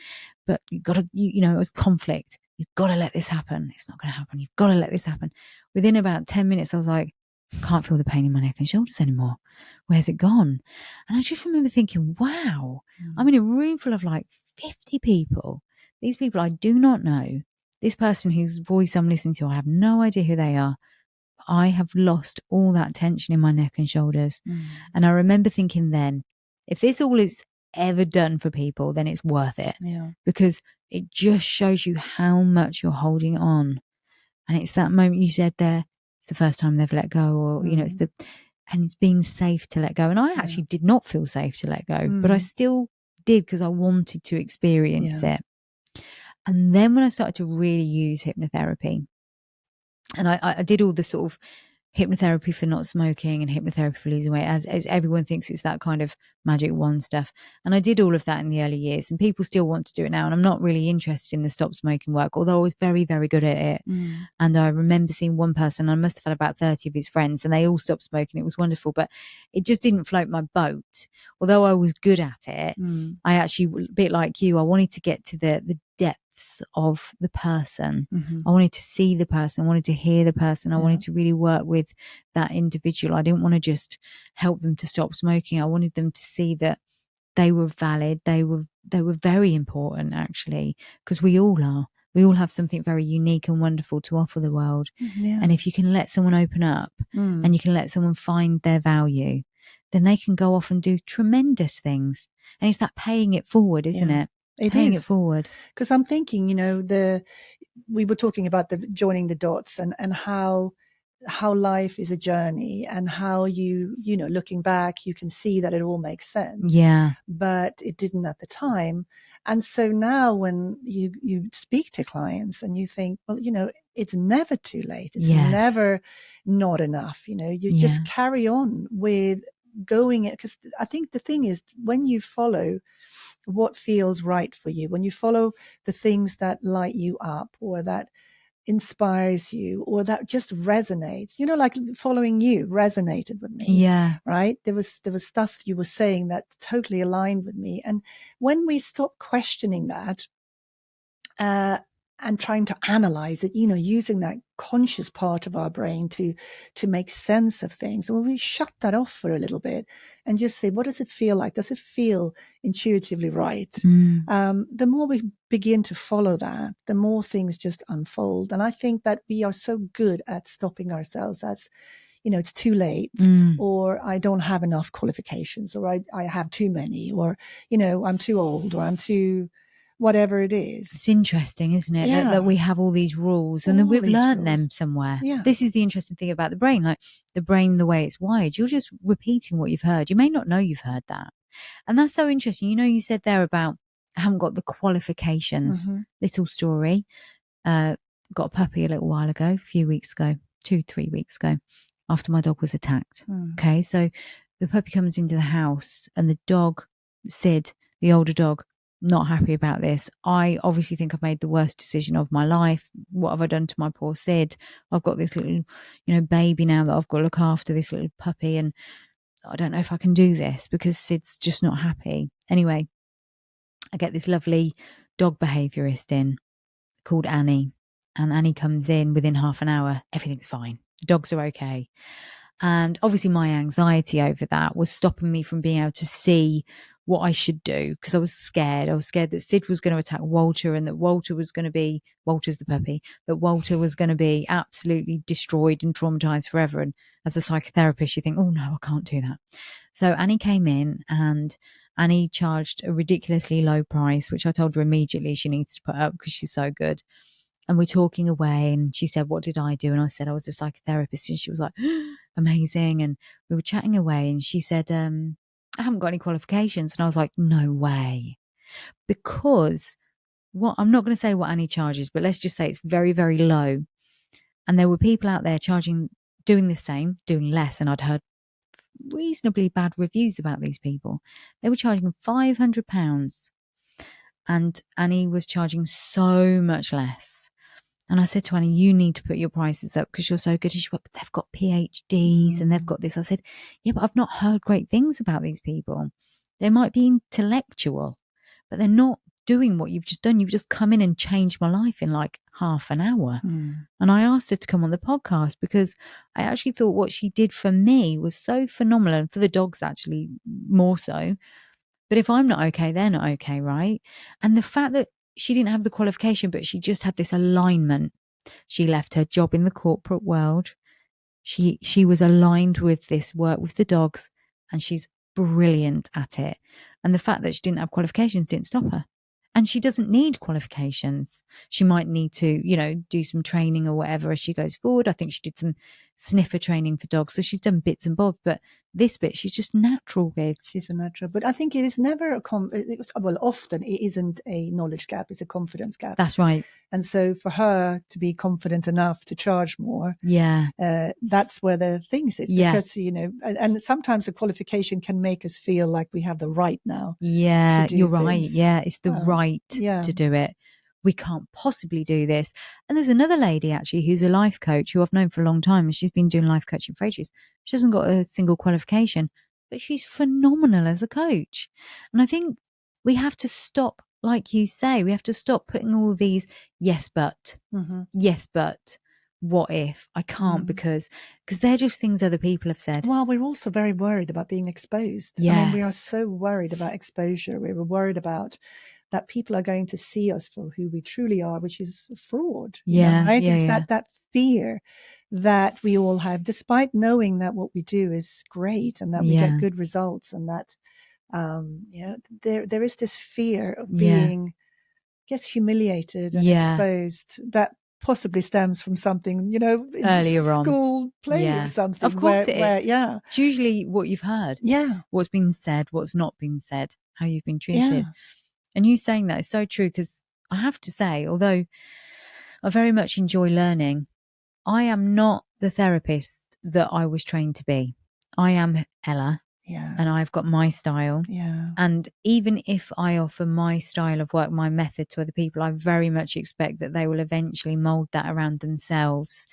A: But you've got to, it was conflict. You've got to let this happen. It's not going to happen. You've got to let this happen. Within about 10 minutes, I was like, I can't feel the pain in my neck and shoulders anymore. Where's it gone? And I just remember thinking, wow, I'm in a room full of like 50 people. These people I do not know. This person whose voice I'm listening to, I have no idea who they are. I have lost all that tension in my neck and shoulders. And I remember thinking then, if this all is ever done for people, then it's worth it. Because it just shows you how much you're holding on. And it's that moment you said there, it's the first time they've let go, or, it's being safe to let go. And I actually did not feel safe to let go, but I still did because I wanted to experience it. And then when I started to really use hypnotherapy, and I did all the sort of hypnotherapy for not smoking and hypnotherapy for losing weight, as everyone thinks it's that kind of magic wand stuff. And I did all of that in the early years, and people still want to do it now. And I'm not really interested in the stop smoking work, although I was very, very good at it. And I remember seeing one person, I must have had about 30 of his friends, and they all stopped smoking. It was wonderful, but it just didn't float my boat. Although I was good at it, I actually, a bit like you, I wanted to get to the depths of the person. I wanted to see the person. I wanted to hear the person. I wanted to really work with that individual. I didn't want to just help them to stop smoking. I wanted them to see that they were valid. They were very important, actually, because we all are. We all have something very unique and wonderful to offer the world. And if you can let someone open up and you can let someone find their value, then they can go off and do tremendous things. And it's that paying it forward, isn't it? paying it forward.
B: Because I'm thinking, we were talking about the joining the dots and how life is a journey, and how looking back, you can see that it all makes sense.
A: Yeah.
B: But it didn't at the time. And so now when you speak to clients and you think, well, it's never too late. It's never not enough. You just carry on with going it. Because I think the thing is, when you follow what feels right for you, when you follow the things that light you up, or that inspires you, or that just resonates, like following you resonated with me.
A: Yeah.
B: Right. There was stuff you were saying that totally aligned with me. And when we stop questioning that, and trying to analyze it, using that conscious part of our brain to make sense of things, when we shut that off for a little bit and just say, what does it feel like? Does it feel intuitively right? The more we begin to follow that, the more things just unfold. And I think that we are so good at stopping ourselves as, it's too late, or I don't have enough qualifications, or I have too many, or, I'm too old, or I'm too... whatever it is.
A: It's interesting, isn't it?
B: Yeah.
A: That we have all these rules, and then we've learned them somewhere.
B: Yeah.
A: This is the interesting thing about the brain. Like the brain, the way it's wired, you're just repeating what you've heard. You may not know you've heard that. And that's so interesting. You said there about, I haven't got the qualifications. Little story. Got a puppy a little while ago, a few weeks ago, 2-3 weeks ago, after my dog was attacked. Okay. So the puppy comes into the house, and the dog, Sid, the older dog, not happy about this. I obviously think I've made the worst decision of my life. What have I done to my poor Sid? I've got this little, baby now that I've got to look after, this little puppy, and I don't know if I can do this because Sid's just not happy. Anyway, I get this lovely dog behaviourist in called Annie, and Annie comes in within half an hour. Everything's fine. The dogs are okay. And obviously my anxiety over that was stopping me from being able to see what I should do, because I was scared. I was scared that Sid was going to attack Walter, and that Walter was going to be, Walter's the puppy, that Walter was going to be absolutely destroyed and traumatized forever. And as a psychotherapist, you think, oh no, I can't do that. So Annie came in, and Annie charged a ridiculously low price, which I told her immediately she needs to put up because she's so good. And we're talking away, and she said, what did I do? And I said, I was a psychotherapist. And she was like, amazing. And we were chatting away, and she said, I haven't got any qualifications. And I was like, no way. Because I'm not going to say what Annie charges, but let's just say it's very, very low. And there were people out there doing the same, doing less. And I'd heard reasonably bad reviews about these people. They were charging £500, and Annie was charging so much less. And I said to Annie, you need to put your prices up because you're so good. And she went, but they've got PhDs and they've got this. I said, yeah, but I've not heard great things about these people. They might be intellectual, but they're not doing what you've just done. You've just come in and changed my life in like half an hour. And I asked her to come on the podcast because I actually thought what she did for me was so phenomenal, and for the dogs actually more so. But if I'm not okay, they're not okay, right? And the fact that she didn't have the qualification, but she just had this alignment. She left her job in the corporate world. She was aligned with this work with the dogs, and she's brilliant at it. And the fact that she didn't have qualifications didn't stop her. And she doesn't need qualifications. She might need to, do some training or whatever as she goes forward. I think she did some sniffer training for dogs. So she's done bits and bobs, but this bit she's just natural with.
B: She's a natural. But I think it is never often it isn't a knowledge gap, it's a confidence gap.
A: That's right.
B: And so for her to be confident enough to charge more, that's where the things is. Because, and sometimes a qualification can make us feel like we have the right now.
A: Yeah,
B: to do
A: you're
B: things.
A: right. Yeah, it's the right to do it. We can't possibly do this. And there's another lady actually who's a life coach who I've known for a long time, and she's been doing life coaching for ages. She hasn't got a single qualification, but she's phenomenal as a coach. And I think we have to stop, like you say, we have to stop putting all these yes, but, what if I can't because they're just things other people have said.
B: Well, we're also very worried about being exposed.
A: Yes.
B: I mean, we are so worried about exposure. We were worried about that people are going to see us for who we truly are, which is fraud. Right? It's that fear that we all have, despite knowing that what we do is great and that we get good results, and that There is this fear of being, I guess, humiliated and exposed that possibly stems from something, in
A: earlier on
B: school play or something.
A: Of course it is.
B: Yeah.
A: It's usually what you've heard.
B: Yeah.
A: What's been said, what's not been said, how you've been treated. And you saying that is so true, because I have to say, although I very much enjoy learning, I am not the therapist that I was trained to be. I am Ella.
B: Yeah.
A: And I've got my style.
B: Yeah.
A: And even if I offer my style of work, my method to other people, I very much expect that they will eventually mold that around themselves,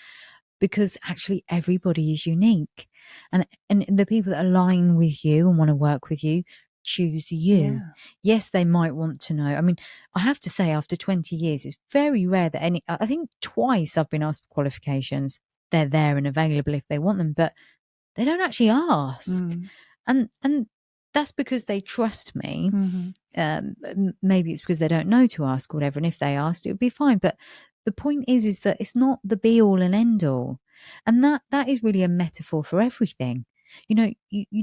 A: because actually everybody is unique. And the people that align with you and want to work with you choose you.
B: Yeah.
A: Yes, they might want to know. I mean, I have to say, after 20 years, it's very rare that I think twice I've been asked for qualifications. They're there and available if they want them, but they don't actually ask. And that's because they trust me. Maybe it's because they don't know to ask or whatever. And if they asked, it would be fine. But the point is that it's not the be all and end all. And that is really a metaphor for everything. You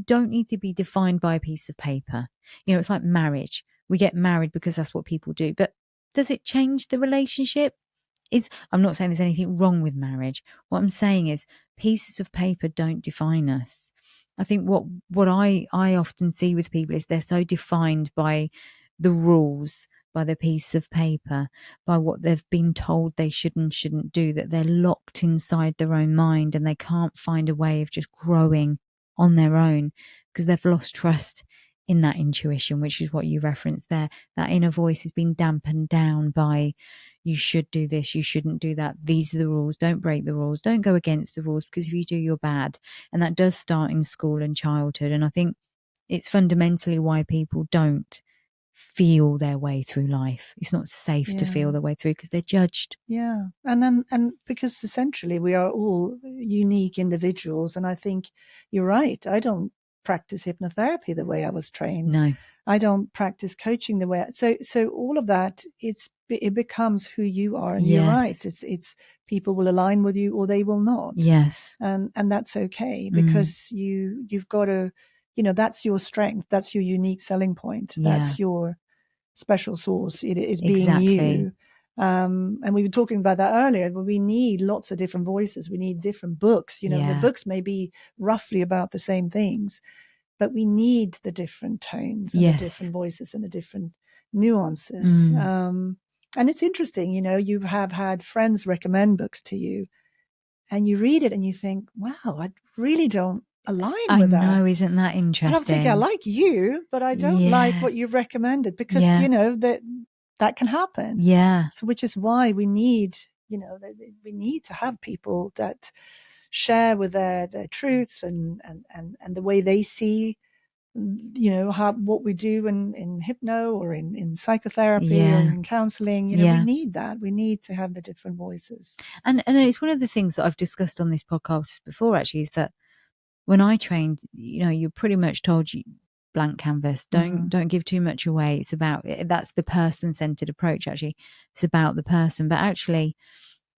A: don't need to be defined by a piece of paper. It's like marriage. We get married because that's what people do. But does it change the relationship? I'm not saying there's anything wrong with marriage. What I'm saying is pieces of paper don't define us. I think what I often see with people is they're so defined by the rules, by the piece of paper, by what they've been told they should and shouldn't do, that they're locked inside their own mind and they can't find a way of just growing on their own, because they've lost trust in that intuition, which is what you referenced there. That inner voice has been dampened down by, you should do this, you shouldn't do that, these are the rules, don't break the rules, don't go against the rules, because if you do, you're bad. And that does start in school and childhood. And I think it's fundamentally why people don't feel their way through life. It's not safe to feel their way through, because they're judged.
B: Yeah. And because essentially we are all unique individuals. And I think you're right. I don't practice hypnotherapy the way I was trained.
A: No.
B: I don't practice coaching the way. So all of that, it becomes who you are. And you're right. It's people will align with you or they will not.
A: Yes.
B: And that's okay, because you've got to, that's your strength. That's your unique selling point. That's your special sauce. It is being you. And we were talking about that earlier, but we need lots of different voices. We need different books. The books may be roughly about the same things, but we need the different tones and the different voices and the different nuances. And it's interesting, you have had friends recommend books to you and you read it and you think, wow, I really don't align with that.
A: I know, isn't that interesting?
B: I don't think I like you, but I don't like what you've recommended, because, that can happen.
A: Yeah.
B: So which is why we need, we need to have people that share with their truths and the way they see, what we do in hypno or in psychotherapy or in counseling. We need that. We need to have the different voices.
A: And it's one of the things that I've discussed on this podcast before, actually, is that when I trained, you're pretty much told you blank canvas, don't give too much away. It's about, that's the person-centered approach, actually. It's about the person. But actually,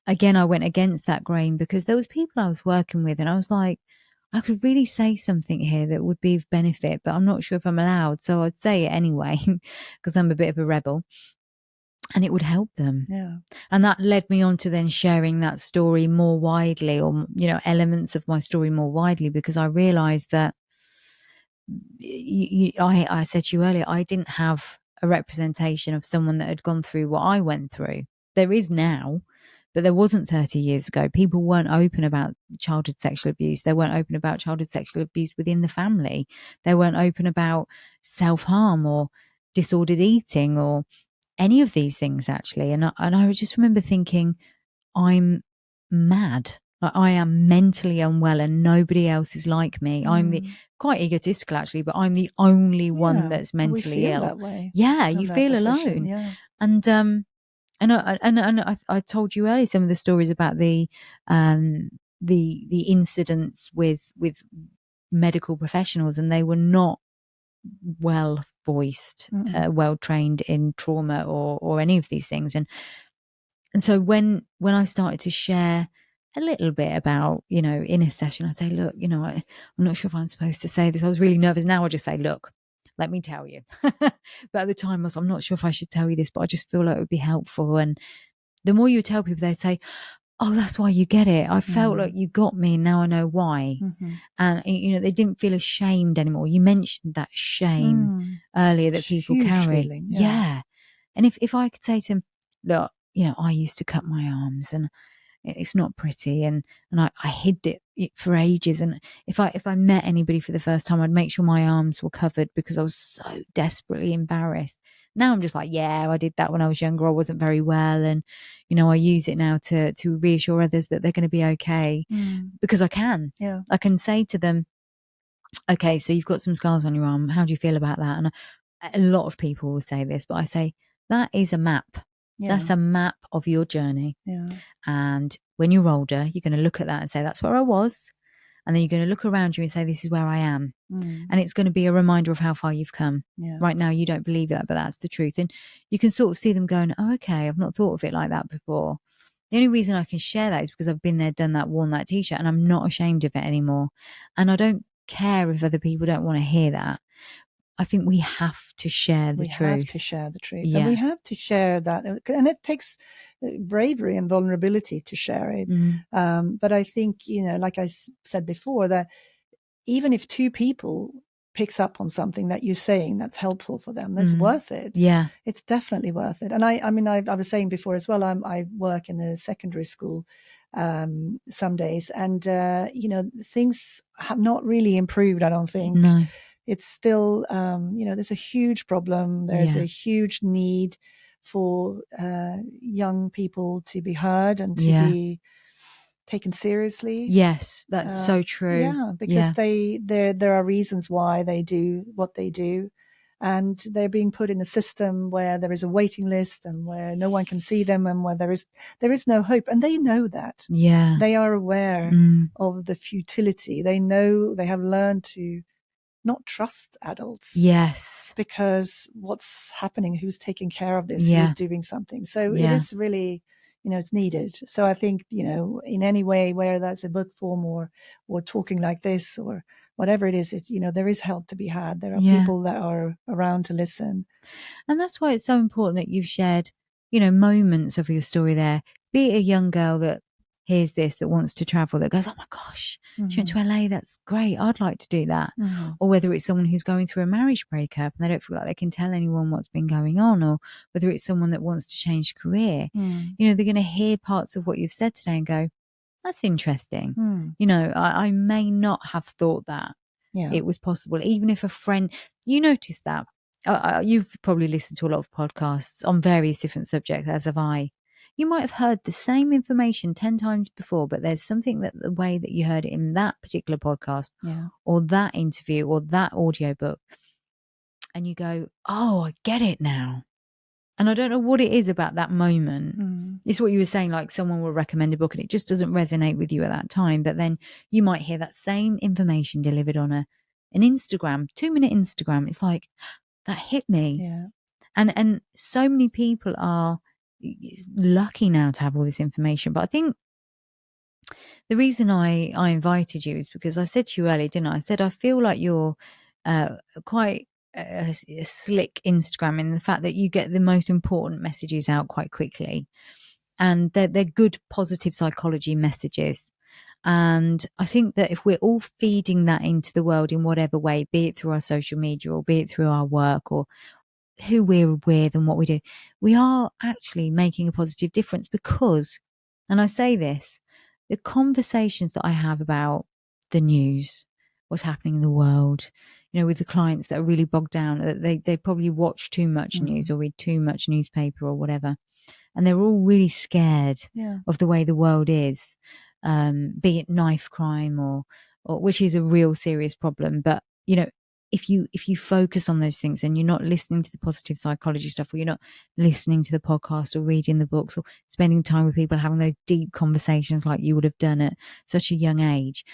A: again, I went against that grain, because there was people I was working with and I was like, I could really say something here that would be of benefit, but I'm not sure if I'm allowed. So I'd say it anyway, because I'm a bit of a rebel. And it would help them.
B: Yeah.
A: And that led me on to then sharing that story more widely, or, elements of my story more widely, because I realized that I said to you earlier, I didn't have a representation of someone that had gone through what I went through. There is now, but there wasn't 30 years ago. People weren't open about childhood sexual abuse. They weren't open about childhood sexual abuse within the family. They weren't open about self-harm or disordered eating or any of these things, actually. And I just remember thinking, I'm mad. I am mentally unwell and nobody else is like me. I'm quite egotistical, actually, but I'm the only one that's mentally ill.
B: That way.
A: Yeah, you feel alone.
B: Yeah.
A: And I told you earlier some of the stories about the incidents with medical professionals, and they were not well voiced, well trained in trauma or any of these things. And so when I started to share a little bit about, in a session, I'd say, look, I'm not sure if I'm supposed to say this. I was really nervous. Now I just say, look, let me tell you. But at the time, I'm not sure if I should tell you this, but I just feel like it would be helpful. And the more you tell people, they'd say, oh, that's why you get it. I felt like you got me, and now I know why. And, they didn't feel ashamed anymore. You mentioned that shame earlier that people
B: Huge
A: carry.
B: feeling,
A: yeah. And if I could say to them, look, I used to cut my arms, and it's not pretty, and I hid it for ages. And if I met anybody for the first time, I'd make sure my arms were covered because I was so desperately embarrassed. Now I'm just like, yeah, I did that when I was younger. I wasn't very well, and I use it now to reassure others that they're going to be okay, because I can.
B: Yeah.
A: I can say to them, okay, so you've got some scars on your arm. How do you feel about that? And a lot of people will say this, but I say that is a map.
B: Yeah.
A: That's a map of your journey.
B: Yeah.
A: And when you're older, you're going to look at that and say, that's where I was. And then you're going to look around you and say, this is where I am. And it's going to be a reminder of how far you've come.
B: Yeah.
A: Right now, you don't believe that, but that's the truth. And you can sort of see them going, oh, okay, I've not thought of it like that before. The only reason I can share that is because I've been there, done that, worn that t-shirt, and I'm not ashamed of it anymore. And I don't care if other people don't want to hear that. I think we have to share the truth. We
B: have to share the truth.
A: Yeah.
B: And we have to share that. And it takes bravery and vulnerability to share it. But I think, like I said before, that even if two people picks up on something that you're saying that's helpful for them, that's worth it.
A: Yeah.
B: It's definitely worth it. And I was saying before as well, I work in a secondary school some days, and, things have not really improved, I don't think.
A: No.
B: It's still, there's a huge problem. There's a huge need for young people to be heard and to be taken seriously.
A: Yes, that's so true.
B: Yeah, because there are reasons why they do what they do, and they're being put in a system where there is a waiting list and where no one can see them, and where there is no hope, and they know that.
A: Yeah,
B: they are aware of the futility. They know, they have learned to not trust adults.
A: Yes.
B: Because what's happening, who's taking care of this, who's doing something. So it is really, it's needed. So I think, in any way, whether that's a book form or talking like this or whatever it is, it's, there is help to be had. There are people that are around to listen.
A: And that's why it's so important that you've shared, moments of your story there. Be it a young girl that hears this, that wants to travel, that goes, oh my gosh, she went to LA, that's great, I'd like to do that. Or whether it's someone who's going through a marriage breakup and they don't feel like they can tell anyone what's been going on, or whether it's someone that wants to change career. They're going to hear parts of what you've said today and go, that's interesting. I may not have thought that it was possible. Even if a friend, you notice that, you've probably listened to a lot of podcasts on various different subjects, as have I. You might have heard the same information 10 times before, but there's something that the way that you heard it in that particular podcast or that interview or that audiobook, and you go, oh, I get it now. And I don't know what it is about that moment. It's what you were saying, like someone will recommend a book and it just doesn't resonate with you at that time. But then you might hear that same information delivered on an Instagram, 2-minute Instagram. It's like, that hit me.
B: Yeah.
A: And so many people are lucky now to have all this information. But I think the reason I invited you is because I said to you earlier, didn't I? I said, I feel like you're quite a slick Instagram in the fact that you get the most important messages out quite quickly. And they're good, positive psychology messages. And I think that if we're all feeding that into the world in whatever way, be it through our social media or be it through our work or who we're with and what we do, we are actually making a positive difference. Because, and I say this, the conversations that I have about the news, what's happening in the world, with the clients that are really bogged down, they probably watch too much news or read too much newspaper or whatever, and they're all really scared of the way the world is, be it knife crime or which is a real serious problem. But if you focus on those things and you're not listening to the positive psychology stuff, or you're not listening to the podcast or reading the books or spending time with people having those deep conversations like you would have done at such a young age,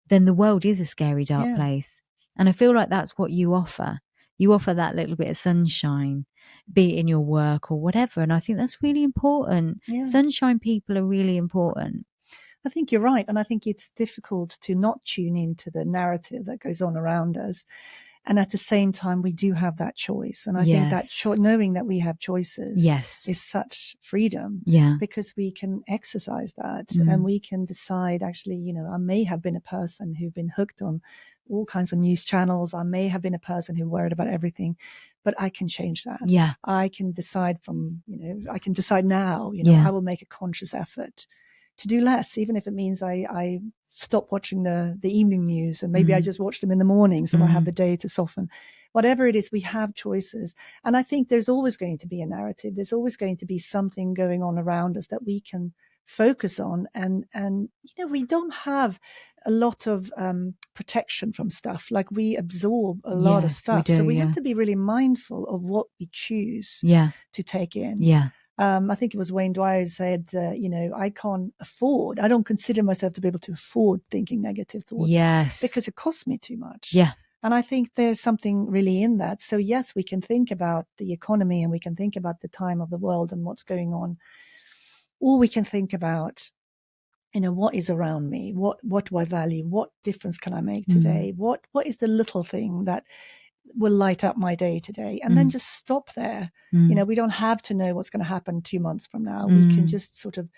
A: then the world is a scary, dark place. And I feel like that's what you offer. You offer that little bit of sunshine, be it in your work or whatever. And I think that's really important. Sunshine people are really important.
B: I think you're right. And I think it's difficult to not tune into the narrative that goes on around us. And at the same time, we do have that choice. And I think that knowing that we have choices is such freedom, because we can exercise that and we can decide, actually, you know, I may have been a person who've been hooked on all kinds of news channels. I may have been a person who worried about everything, but I can change that.
A: Yeah.
B: I can decide I can decide now, I will make a conscious effort to do less, even if it means I stop watching the evening news, and maybe I just watch them in the morning, so I have the day to soften. Whatever it is, we have choices. And I think there's always going to be a narrative. There's always going to be something going on around us that we can focus on. And we don't have a lot of protection from stuff. Like, we absorb a lot of stuff. So we have to be really mindful of what we choose to take in.
A: Yeah.
B: I think it was Wayne Dwyer who said, I don't consider myself to be able to afford thinking negative thoughts.
A: Yes.
B: Because it costs me too much.
A: Yeah.
B: And I think there's something really in that. So yes, we can think about the economy, and we can think about the time of the world and what's going on. Or we can think about, what is around me? What do I value? What difference can I make today? What is the little thing that will light up my day today? And then just stop there. We don't have to know what's going to happen 2 months from now. We can just sort of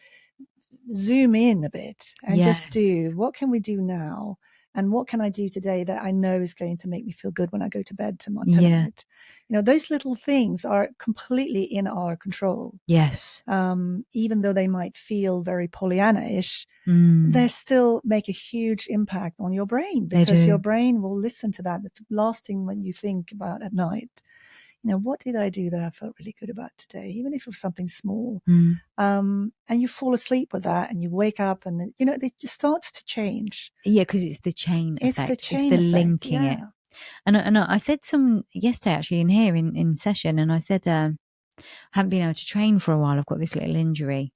B: zoom in a bit and just do, what can we do now? And what can I do today that I know is going to make me feel good when I go to bed tonight? Those little things are completely in our control.
A: Yes.
B: Even though they might feel very Pollyanna-ish, they still make a huge impact on your brain, because your brain will listen to that. The last thing when you think about at night, what did I do that I felt really good about today, even if it was something small. And you fall asleep with that, and you wake up, and it just starts to change.
A: Yeah, because it's the chain effect.
B: It's the
A: linking it. And I said some yesterday, actually, in here in session, and I said, I haven't been able to train for a while. I've got this little injury,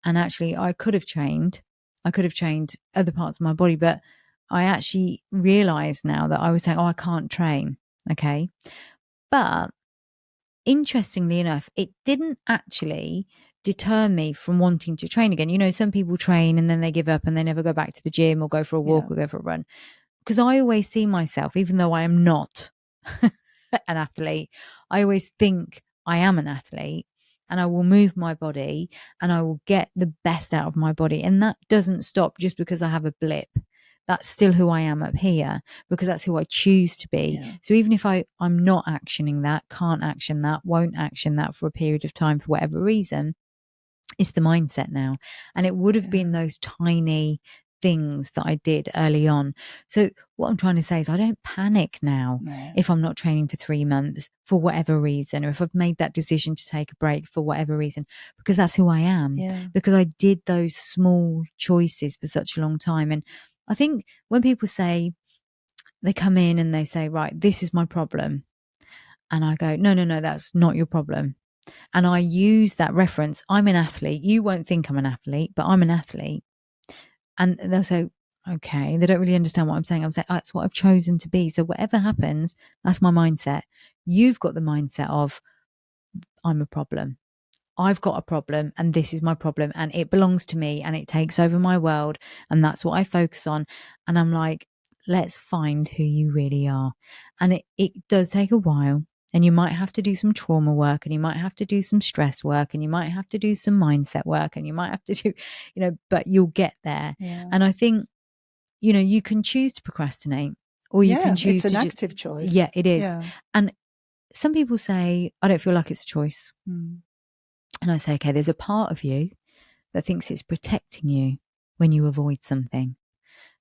A: and actually I could have trained other parts of my body, but I actually realize now that I was saying, I can't train. Okay. But interestingly enough, it didn't actually deter me from wanting to train again. Some people train and then they give up and they never go back to the gym or go for a walk or go for a run. Because I always see myself, even though I am not an athlete, I always think I am an athlete, and I will move my body and I will get the best out of my body. And that doesn't stop just because I have a blip. That's still who I am up here, because that's who I choose to be. Yeah. So even if I'm not actioning that, can't action that, won't action that for a period of time for whatever reason, it's the mindset now. And it would have been those tiny things that I did early on. So what I'm trying to say is, I don't panic now if I'm not training for 3 months for whatever reason, or if I've made that decision to take a break for whatever reason, because that's who I am, because I did those small choices for such a long time. And I think when people say, they come in and they say, right, this is my problem, and I go, no, that's not your problem. And I use that reference. I'm an athlete. You won't think I'm an athlete, but I'm an athlete. And they'll say, okay, they don't really understand what I'm saying. I'm saying, that's what I've chosen to be. So whatever happens, that's my mindset. You've got the mindset of, I'm a problem. I've got a problem, and this is my problem, and it belongs to me, and it takes over my world, and that's what I focus on. And I'm like, let's find who you really are. And it does take a while. And you might have to do some trauma work, and you might have to do some stress work, and you might have to do some mindset work, and you might have to do, but you'll get there. Yeah. And I think, you can choose to procrastinate, or you can choose
B: it's an active choice.
A: Yeah, it is. Yeah. And some people say, I don't feel like it's a choice. And I say, okay, there's a part of you that thinks it's protecting you when you avoid something.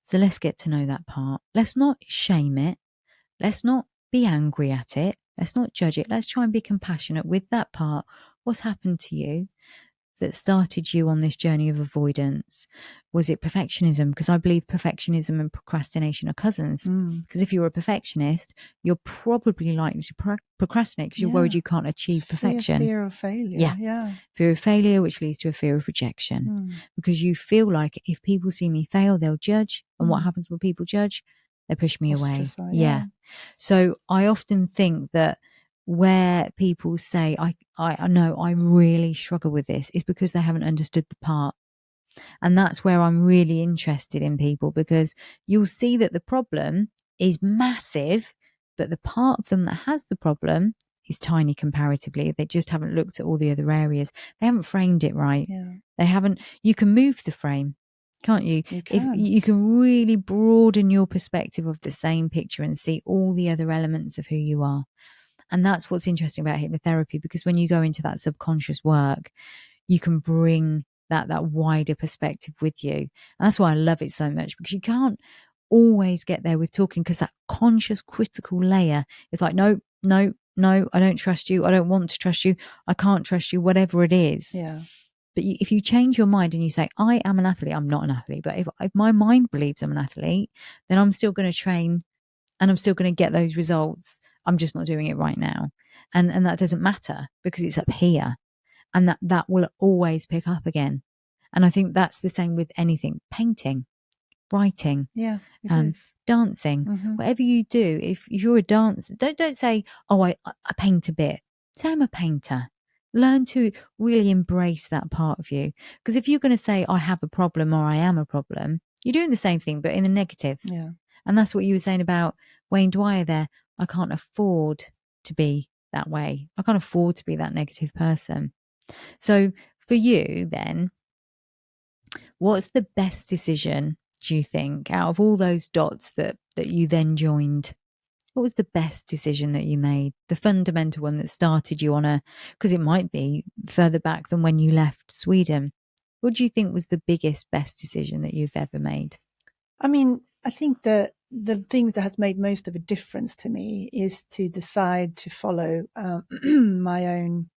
A: So let's get to know that part. Let's not shame it. Let's not be angry at it. Let's not judge it. Let's try and be compassionate with that part. What's happened to you that started you on this journey of avoidance? Was it perfectionism? Because I believe perfectionism and procrastination are cousins. Because if you're a perfectionist, you're probably likely to procrastinate because you're worried you can't achieve perfection.
B: Fear of failure. Yeah.
A: Fear of failure, which leads to a fear of rejection. Because you feel like if people see me fail, they'll judge. And what happens when people judge? They push me away. Yeah. So I often think that where people say, I know I really struggle with this, is because they haven't understood the part. And that's where I'm really interested in people, because you'll see that the problem is massive, but the part of them that has the problem is tiny comparatively. They just haven't looked at all the other areas. They haven't framed it right.
B: Yeah.
A: They haven't. You can move the frame, can't you?
B: You can.
A: If you can really broaden your perspective of the same picture and see all the other elements of who you are. And that's what's interesting about hypnotherapy, because when you go into that subconscious work, you can bring that wider perspective with you. And that's why I love it so much, because you can't always get there with talking, because that conscious critical layer is like, no, I don't trust you. I don't want to trust you. I can't trust you, whatever it is.
B: Yeah.
A: But if you change your mind and you say, I am an athlete, I'm not an athlete, but if my mind believes I'm an athlete, then I'm still going to train and I'm still going to get those results. I'm just not doing it right now. And that doesn't matter, because it's up here, and that will always pick up again. And I think that's the same with anything: painting, writing,
B: Yeah, it is.
A: dancing, whatever you do. If you're a dancer, don't say, oh, I paint a bit. Say I'm a painter. Learn to really embrace that part of you. Because if you're going to say I have a problem or I am a problem, you're doing the same thing, but in a negative.
B: Yeah.
A: And that's what you were saying about Wayne Dwyer there. I can't afford to be that way. I can't afford to be that negative person. So for you then, what's the best decision, do you think, out of all those dots that you then joined? What was the best decision that you made? The fundamental one that started you on because it might be further back than when you left Sweden. What do you think was the biggest, best decision that you've ever made?
B: I mean, I think that the things that has made most of a difference to me is to decide to follow my own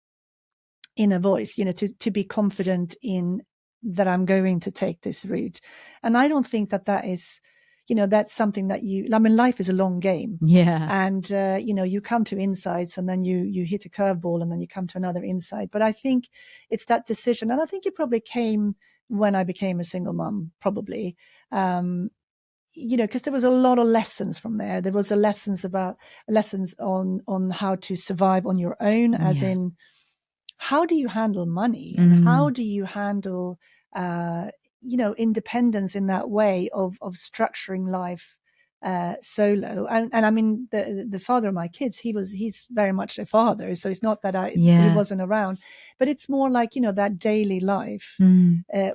B: inner voice, to be confident in that I'm going to take this route. And I don't think that is, that's something that life is a long game.
A: Yeah.
B: And, you come to insights and then you hit a curveball and then you come to another insight. But I think it's that decision. And I think it probably came when I became a single mom, probably. Because there was a lot of lessons from there. There was lessons on how to survive on your own, as in, how do you handle money and how do you handle, independence in that way of structuring life solo. And I mean, the father of my kids, he's very much a father. So it's not that he wasn't around, but it's more like, that daily life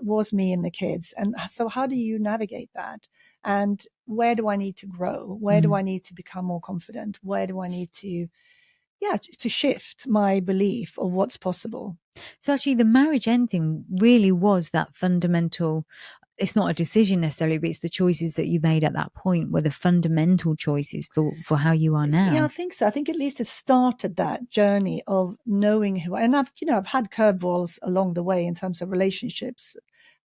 B: was me and the kids. And so how do you navigate that? And where do I need to grow? Where do I need to become more confident? Where do I need to shift my belief of what's possible?
A: So actually the marriage ending really was that fundamental. It's not a decision necessarily, but it's the choices that you made at that point were the fundamental choices for how you are now.
B: Yeah, I think so. I think at least it started that journey of knowing who and I've had curveballs along the way in terms of relationships,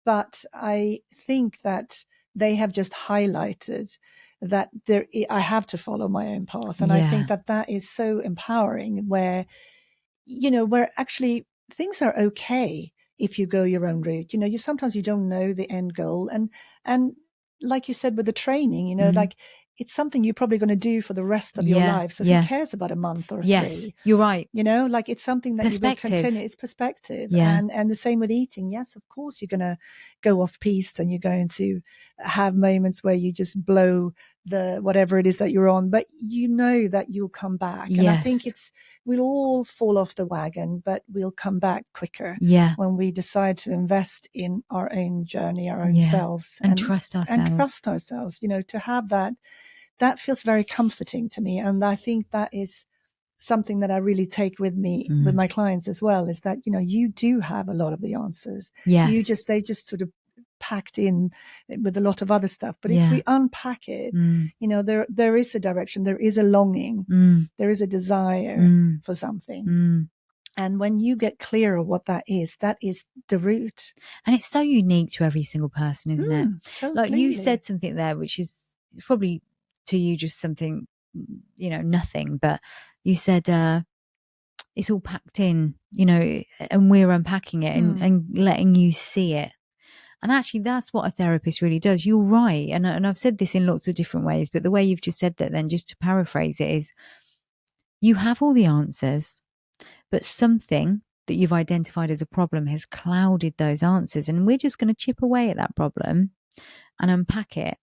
B: but I think that they have just highlighted that I have to follow my own path. And I think that is so empowering, where actually things are okay if you go your own route. Sometimes you don't know the end goal. And like you said, with the training, like it's something you're probably going to do for the rest of your life. So who cares about a month or 3?
A: You're right.
B: Like it's something that you will continue. It's perspective.
A: Yeah.
B: And the same with eating. Yes, of course, you're going to go off piste and you're going to have moments where you just blow the whatever it is that you're on, but that you'll come back. And I think we'll all fall off the wagon, but we'll come back quicker when we decide to invest in our own journey, our own selves,
A: and trust ourselves.
B: To have that feels very comforting to me. And I think that is something that I really take with me with my clients as well, is that, you do have a lot of the answers.
A: Yes.
B: They just sort of packed in with a lot of other stuff. But if we unpack it, there is a direction, there is a longing, there is a desire for something. And when you get clear of what that is the root.
A: And it's so unique to every single person, isn't it?
B: Totally.
A: Like you said something there, which is probably to you just something, nothing, but you said, it's all packed in, and we're unpacking it and letting you see it. And actually, that's what a therapist really does. You're right. And I've said this in lots of different ways, but the way you've just said that, then just to paraphrase it, is you have all the answers, but something that you've identified as a problem has clouded those answers. And we're just going to chip away at that problem and unpack it.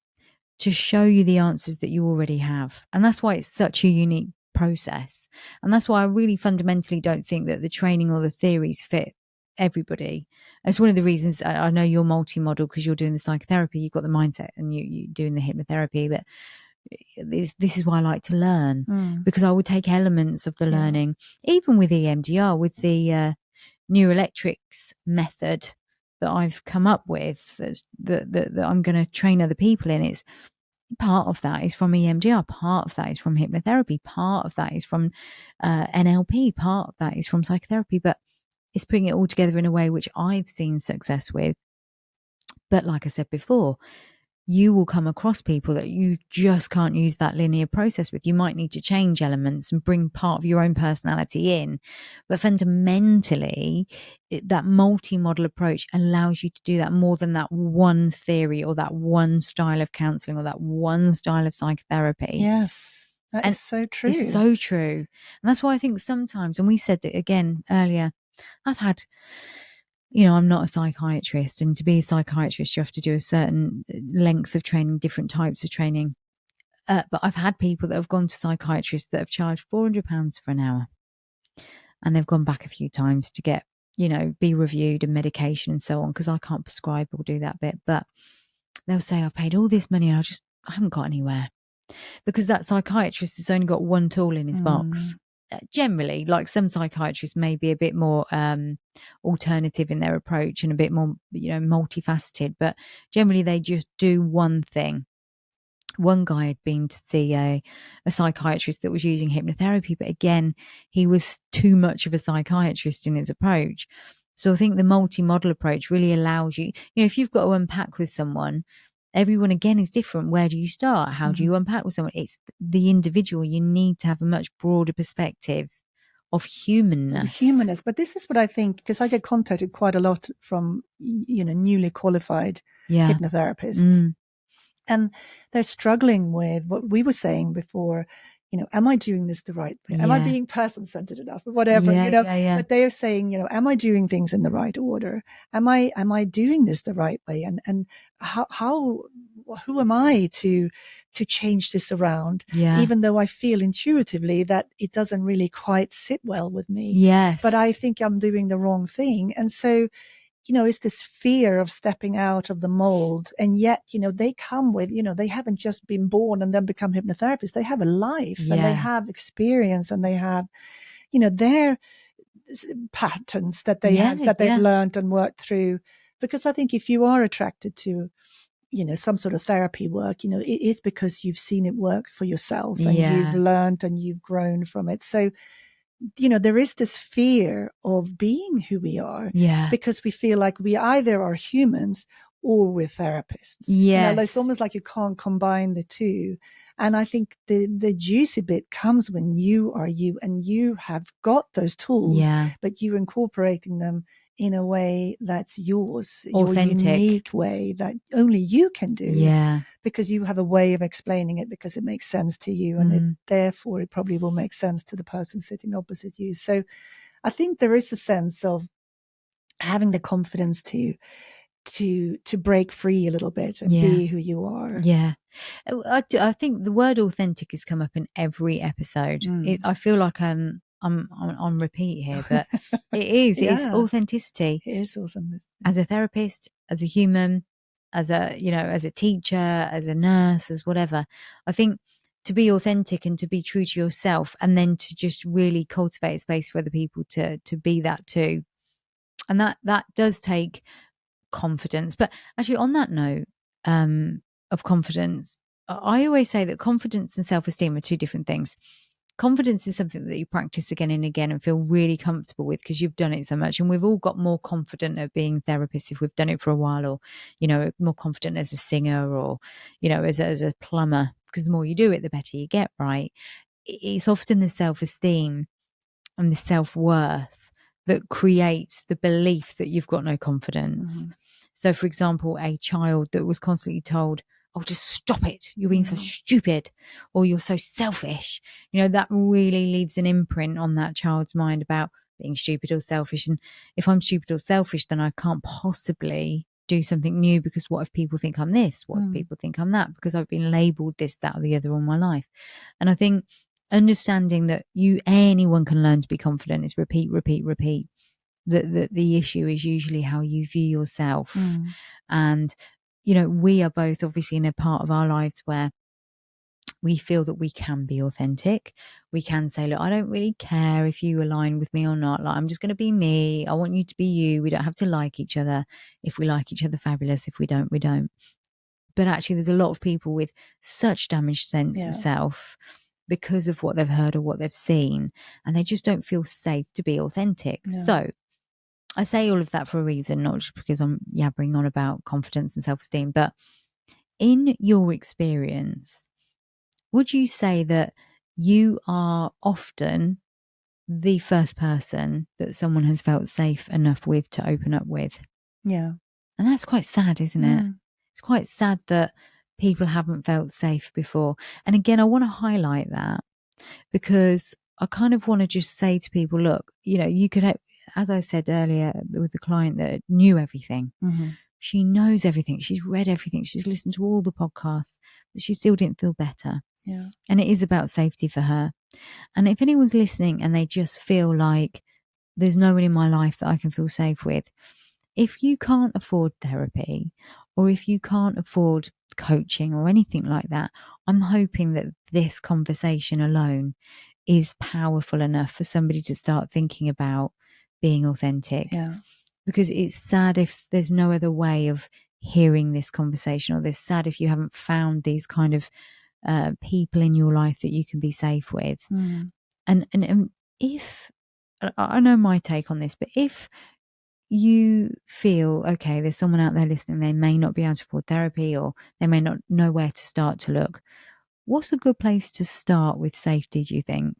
A: to show you the answers that you already have. And that's why it's such a unique process. And that's why I really fundamentally don't think that the training or the theories fit everybody. It's one of the reasons I know you're multi-model, because you're doing the psychotherapy, you've got the mindset, and you're doing the hypnotherapy. But this is why I like to learn, because I would take elements of the learning, even with EMDR, with the neuroelectrics method that I've come up with, that I'm going to train other people in. It's part of that is from EMDR, part of that is from hypnotherapy, part of that is from NLP, part of that is from psychotherapy, but it's putting it all together in a way which I've seen success with. But like I said before, you will come across people that you just can't use that linear process with. You might need to change elements and bring part of your own personality in. But fundamentally, that multi-model approach allows you to do that more than that one theory or that one style of counselling or that one style of psychotherapy.
B: Yes, that is so true.
A: It's so true. And that's why I think sometimes, and we said it again earlier, I've had... I'm not a psychiatrist, and to be a psychiatrist, you have to do a certain length of training, different types of training. But I've had people that have gone to psychiatrists that have charged £400 for an hour, and they've gone back a few times to get, be reviewed and medication and so on, because I can't prescribe or do that bit. But they'll say, I paid all this money and I haven't got anywhere, because that psychiatrist has only got one tool in his box. Generally, like some psychiatrists may be a bit more alternative in their approach and a bit more, multifaceted, but generally they just do one thing. One guy had been to see a psychiatrist that was using hypnotherapy, but again, he was too much of a psychiatrist in his approach. So I think the multi-model approach really allows you, if you've got to unpack with someone, everyone again is different. Where do you start? How do you unpack with someone? It's the individual. You need to have a much broader perspective of humanness.
B: But this is what I think, because I get contacted quite a lot from, newly qualified hypnotherapists. And they're struggling with what we were saying before. Am I doing this the right way? Am I being person-centered enough or whatever, But they are saying, am I doing things in the right order? Am I doing this the right way? And who am I to change this around? Even though I feel intuitively that it doesn't really quite sit well with me.
A: Yes.
B: But I think I'm doing the wrong thing. And so, it's this fear of stepping out of the mold. And yet, they come with, they haven't just been born and then become hypnotherapists. They have a life and they have experience and they have, their patterns that they have, that they've learned and worked through. Because I think if you are attracted to, some sort of therapy work, it is because you've seen it work for yourself and you've learned and you've grown from it. So, there is this fear of being who we are because we feel like we either are humans or we're therapists.
A: Yes.
B: It's almost like you can't combine the two. And I think the juicy bit comes when you are you and you have got those tools, but you're incorporating them in a way that's yours,
A: authentic,
B: your unique way that only you can do.
A: Yeah.
B: Because you have a way of explaining it because it makes sense to you, and therefore it probably will make sense to the person sitting opposite you. So I think there is a sense of having the confidence to break free a little bit and be who you are.
A: Yeah. I think the word authentic has come up in every episode. I feel like I'm on repeat here, but it is. It's authenticity.
B: It is awesome.
A: As a therapist, as a human, as a teacher, as a nurse, as whatever. I think to be authentic and to be true to yourself, and then to just really cultivate a space for other people to be that too. And that does take confidence. But actually, on that note of confidence, I always say that confidence and self-esteem are two different things. Confidence is something that you practice again and again and feel really comfortable with because you've done it so much. And we've all got more confident at being therapists if we've done it for a while, or, more confident as a singer, or, as a plumber, because the more you do it, the better you get, right? It's often the self-esteem and the self-worth that creates the belief that you've got no confidence. So, for example, a child that was constantly told, oh, just stop it, you're being so stupid, or you're so selfish, that really leaves an imprint on that child's mind about being stupid or selfish. And if I'm stupid or selfish, then I can't possibly do something new, because what if people think I'm this? What if people think I'm that? Because I've been labelled this, that, or the other all my life. And I think understanding that anyone can learn to be confident is repeat. The issue is usually how you view yourself. And, you know, we are both obviously in a part of our lives where we feel that we can be authentic. We can say, look, I don't really care if you align with me or not. Like, I'm just going to be me. I want you to be you. We don't have to like each other. If we like each other, fabulous. If we don't, we don't. But actually, there's a lot of people with such damaged sense of self because of what they've heard or what they've seen, and they just don't feel safe to be authentic.
B: Yeah.
A: So I say all of that for a reason, not just because I'm yabbering on about confidence and self-esteem, but in your experience, would you say that you are often the first person that someone has felt safe enough with to open up with?
B: Yeah.
A: And that's quite sad, isn't it? It's quite sad that people haven't felt safe before. And again, I want to highlight that, because I kind of want to just say to people, look, you know, you could have, as I said earlier with the client that knew everything. She knows everything. She's read everything. She's listened to all the podcasts, but she still didn't feel better.
B: Yeah.
A: And it is about safety for her. And if anyone's listening and they just feel like there's no one in my life that I can feel safe with, if you can't afford therapy, or if you can't afford coaching or anything like that, I'm hoping that this conversation alone is powerful enough for somebody to start thinking about being authentic.
B: Yeah.
A: Because it's sad if there's no other way of hearing this conversation, or it's sad if you haven't found these kind of people in your life that you can be safe with. And if, I know my take on this, but if you feel, okay, there's someone out there listening, they may not be able to afford therapy, or they may not know where to start to look, what's a good place to start with safety, do you think?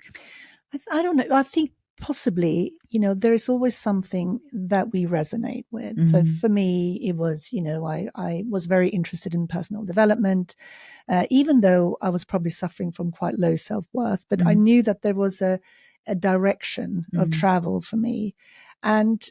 B: I don't know. I think possibly, you know, there is always something that we resonate with. So for me, it was, you know, I was very interested in personal development, even though I was probably suffering from quite low self-worth, but I knew that there was a direction of travel for me. And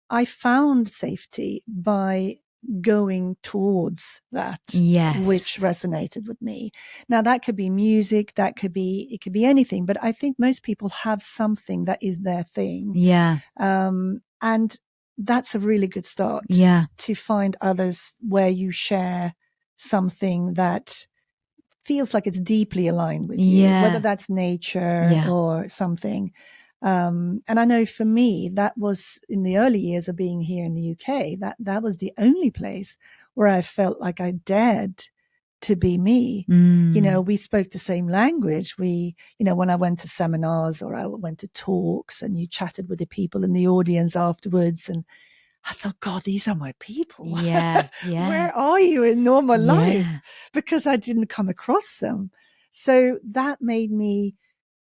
B: I found safety by going towards that, which resonated with me. Now that could be music, it could be anything, but I think most people have something that is their thing. And that's a really good start to find others where you share something that feels like it's deeply aligned with you, whether that's nature or something. And I know for me, that was in the early years of being here in the UK, that was the only place where I felt like I dared to be me. You know, we spoke the same language. You know, when I went to seminars or I went to talks, and you chatted with the people in the audience afterwards, and I thought, God, these are my people. Where are you in normal life? Because I didn't come across them. So that made me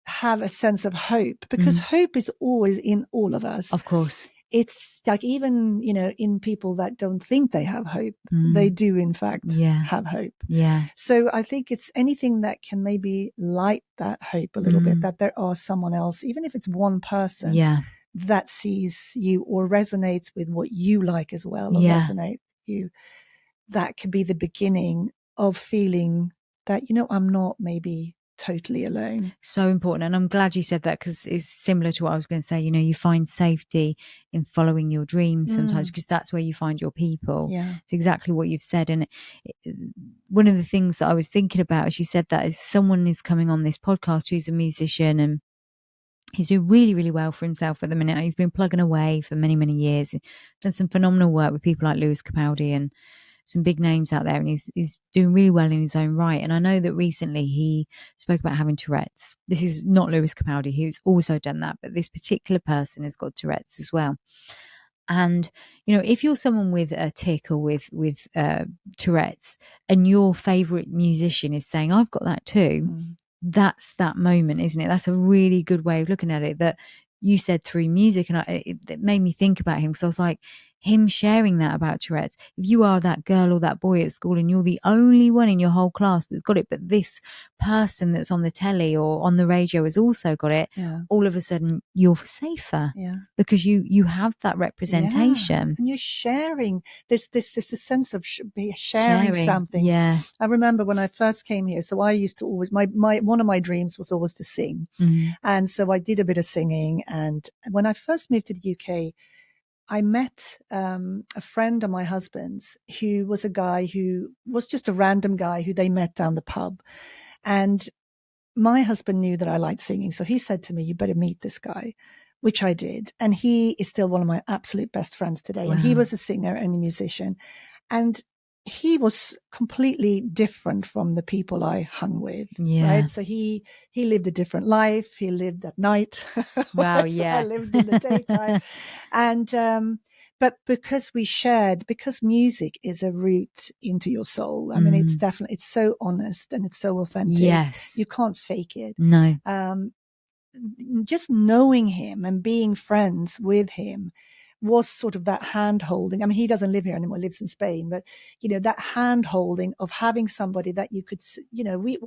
B: have a sense of hope, because hope is always in all of us.
A: Of course.
B: It's like, even, you know, in people that don't think they have hope, they do in fact have hope. So I think it's anything that can maybe light that hope a little bit, that there are someone else, even if it's one person that sees you or resonates with what you like as well, or resonate with you. That could be the beginning of feeling that, you know, I'm not maybe totally alone.
A: So important. And I'm glad you said that, because it's similar to what I was going to say. You know, you find safety in following your dreams sometimes, because that's where you find your people. It's exactly what you've said. And one of the things that I was thinking about as you said that is, someone is coming on this podcast who's a musician, and he's doing really, really well for himself at the minute. He's been plugging away for many, many years. He's done some phenomenal work with people like Lewis Capaldi and some big names out there, and he's doing really well in his own right. And I know that recently he spoke about having Tourette's. This is not Lewis Capaldi, who's also done that, but this particular person has got Tourette's as well. And, you know, if you're someone with a tic or with Tourette's, and your favorite musician is saying, I've got that too, that's that moment, isn't it? That's a really good way of looking at it, that you said through music. And it made me think about him, because I was like, him sharing that about Tourette's. If you are that girl or that boy at school and you're the only one in your whole class that's got it, but this person that's on the telly or on the radio has also got it, all of a sudden you're safer because you have that representation.
B: And you're sharing this sense of sharing something.
A: Yeah.
B: I remember when I first came here, so I used to always, my one of my dreams was always to sing. And so I did a bit of singing. And when I first moved to the UK, I met a friend of my husband's who was a guy who was just a random guy who they met down the pub. And my husband knew that I liked singing. So he said to me, you better meet this guy, which I did. And he is still one of my absolute best friends today. Wow. And he was a singer and a musician. And he was completely different from the people I hung with, right? So he lived a different life. He lived at night.
A: Wow,
B: I lived in the daytime. And but because music is a route into your soul. I mean, it's so honest and it's so authentic.
A: Yes,
B: you can't fake it.
A: No.
B: Just knowing him and being friends with him was sort of that hand holding. I mean, he doesn't live here anymore, he lives in Spain, but that hand holding of having somebody that you could,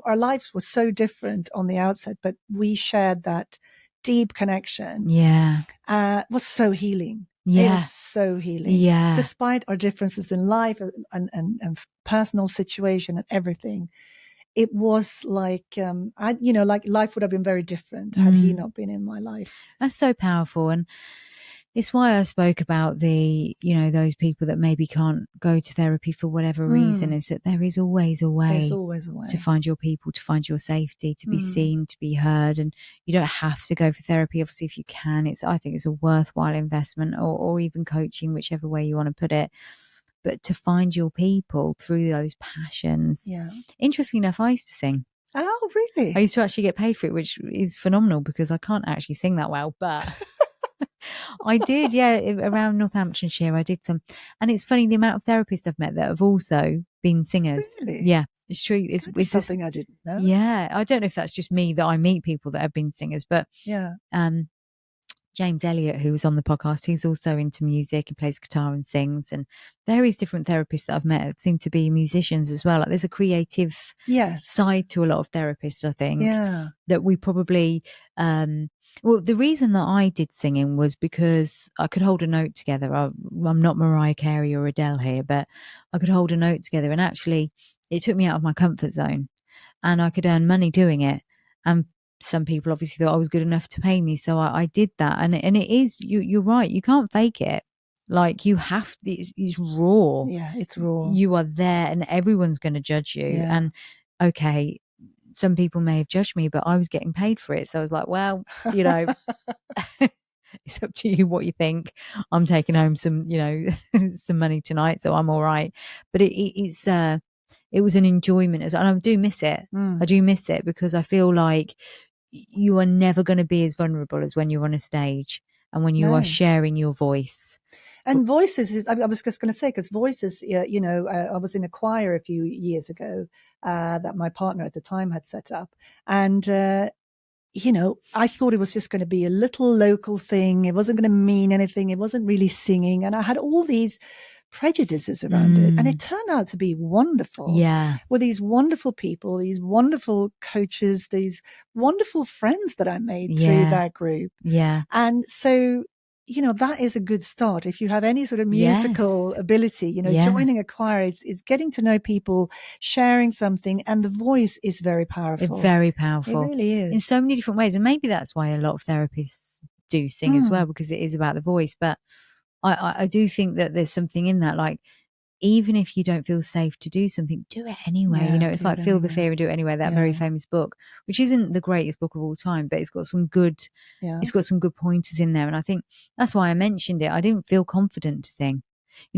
B: our lives were so different on the outset, but we shared that deep connection. Was so healing. It was so healing. Despite our differences in life and personal situation and everything, it was like, like life would have been very different had he not been in my life.
A: That's so powerful. And it's why I spoke about those people that maybe can't go to therapy for whatever reason, is that there is always a way.
B: There's always a way
A: to find your people, to find your safety, to be seen, to be heard. And you don't have to go for therapy. Obviously, if you can, I think it's a worthwhile investment, or even coaching, whichever way you want to put it. But to find your people through those passions. Interestingly enough, I used to sing.
B: Oh, really?
A: I used to actually get paid for it, which is phenomenal because I can't actually sing that well, but I did, around Northamptonshire. I did some, and it's funny the amount of therapists I've met that have also been singers.
B: Really?
A: Yeah, it's true. It's
B: something I didn't know.
A: Yeah, I don't know if that's just me that I meet people that have been singers, but James Elliott, who was on the podcast, he's also into music. He plays guitar and sings, and various different therapists that I've met seem to be musicians as well. Like there's a creative side to a lot of therapists, I think, that we probably, the reason that I did singing was because I could hold a note together. I'm not Mariah Carey or Adele here, but I could hold a note together, and actually it took me out of my comfort zone, and I could earn money doing it. And some people obviously thought I was good enough to pay me, so I did that. And it is, you're right, you can't fake it. Like you have to, it's raw.
B: Yeah, it's raw.
A: You are there and everyone's going to judge you. And okay, some people may have judged me, but I was getting paid for it. So I was like, well, it's up to you what you think. I'm taking home some, some money tonight, so I'm all right. But it was an enjoyment and I do miss it. I do miss it because I feel like you are never going to be as vulnerable as when you're on a stage and when you are sharing your voice.
B: And voices I was just going to say, because voices, I was in a choir a few years ago that my partner at the time had set up. And, I thought it was just going to be a little local thing. It wasn't going to mean anything. It wasn't really singing. And I had all these prejudices around it, and it turned out to be wonderful. With these wonderful people, these wonderful coaches, these wonderful friends that I made through that group. And so that is a good start. If you have any sort of musical ability, joining a choir is getting to know people, sharing something, and the voice is very powerful.
A: It's very powerful.
B: It really is.
A: In so many different ways. And maybe that's why a lot of therapists do sing as well, because it is about the voice. But I do think that there's something in that, like, even if you don't feel safe to do something, do it anyway. It's like Feel the Fear and Do It Anyway, that very famous book, which isn't the greatest book of all time, but it's got some good pointers in there. And I think that's why I mentioned it. I didn't feel confident to sing.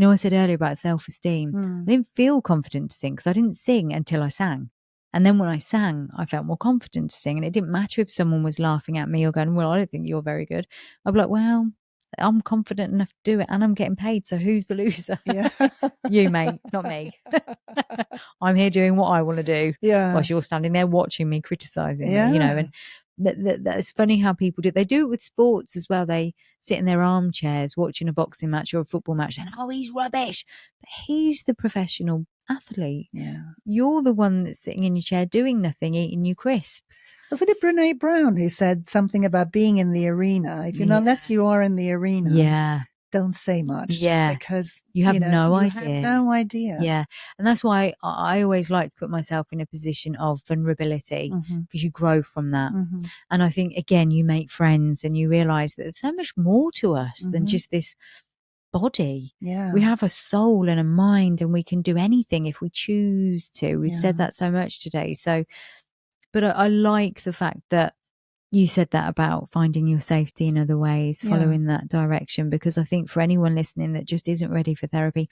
A: I said earlier about self-esteem. I didn't feel confident to sing because I didn't sing until I sang. And then when I sang, I felt more confident to sing. And it didn't matter if someone was laughing at me or going, well, I don't think you're very good. I'd be like, well, I'm confident enough to do it and I'm getting paid. So who's the loser? You, mate, not me. I'm here doing what I want to do whilst you're standing there watching me criticising me, and That's funny how people do it. They do it with sports as well. They sit in their armchairs watching a boxing match or a football match and, oh, he's rubbish. But he's the professional athlete.
B: Yeah.
A: You're the one that's sitting in your chair doing nothing, eating your crisps.
B: Was it Brene Brown who said something about being in the arena? If you know, unless you are in the arena,
A: yeah,
B: don't say much.
A: Yeah.
B: Because
A: you have no
B: you
A: idea.
B: have no idea.
A: Yeah. And that's why I always like to put myself in a position of vulnerability, because you grow from that. And I think, again, you make friends and you realize that there's so much more to us than just this body.
B: Yeah.
A: We have a soul and a mind, and we can do anything if we choose to. We've said that so much today. So, but I like the fact that you said that about finding your safety in other ways, following that direction, because I think for anyone listening that just isn't ready for therapy,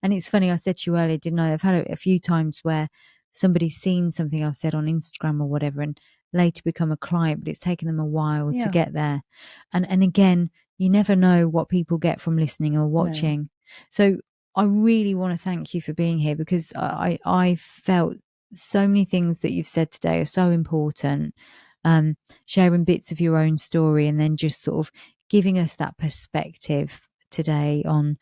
A: and it's funny, I said to you earlier, didn't I? I've had it a few times where somebody's seen something I've said on Instagram or whatever and later become a client, but it's taken them a while to get there. And again, you never know what people get from listening or watching. No. So I really want to thank you for being here, because I felt so many things that you've said today are so important. Sharing bits of your own story and then just sort of giving us that perspective today on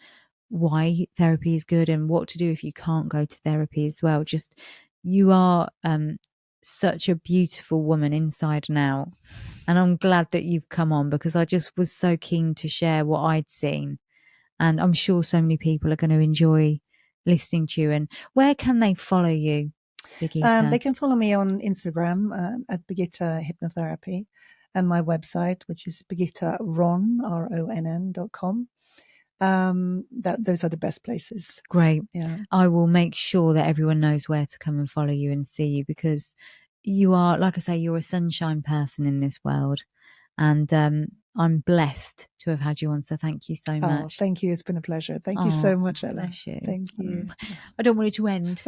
A: why therapy is good and what to do if you can't go to therapy as well. Just, you are such a beautiful woman inside and out. And I'm glad that you've come on, because I just was so keen to share what I'd seen. And I'm sure so many people are going to enjoy listening to you. And where can they follow you, Birgitta?
B: They can follow me on Instagram at Birgitta Hypnotherapy, and my website, which is Birgitta Ronn, RONN.com. Those are the best places.
A: Great.
B: Yeah.
A: I will make sure that everyone knows where to come and follow you and see you, because you are, like I say, you're a sunshine person in this world. And I'm blessed to have had you on. So thank you so much.
B: Thank you. It's been a pleasure. Thank you so much, Ella.
A: Bless you.
B: Thank you.
A: I don't want it to end.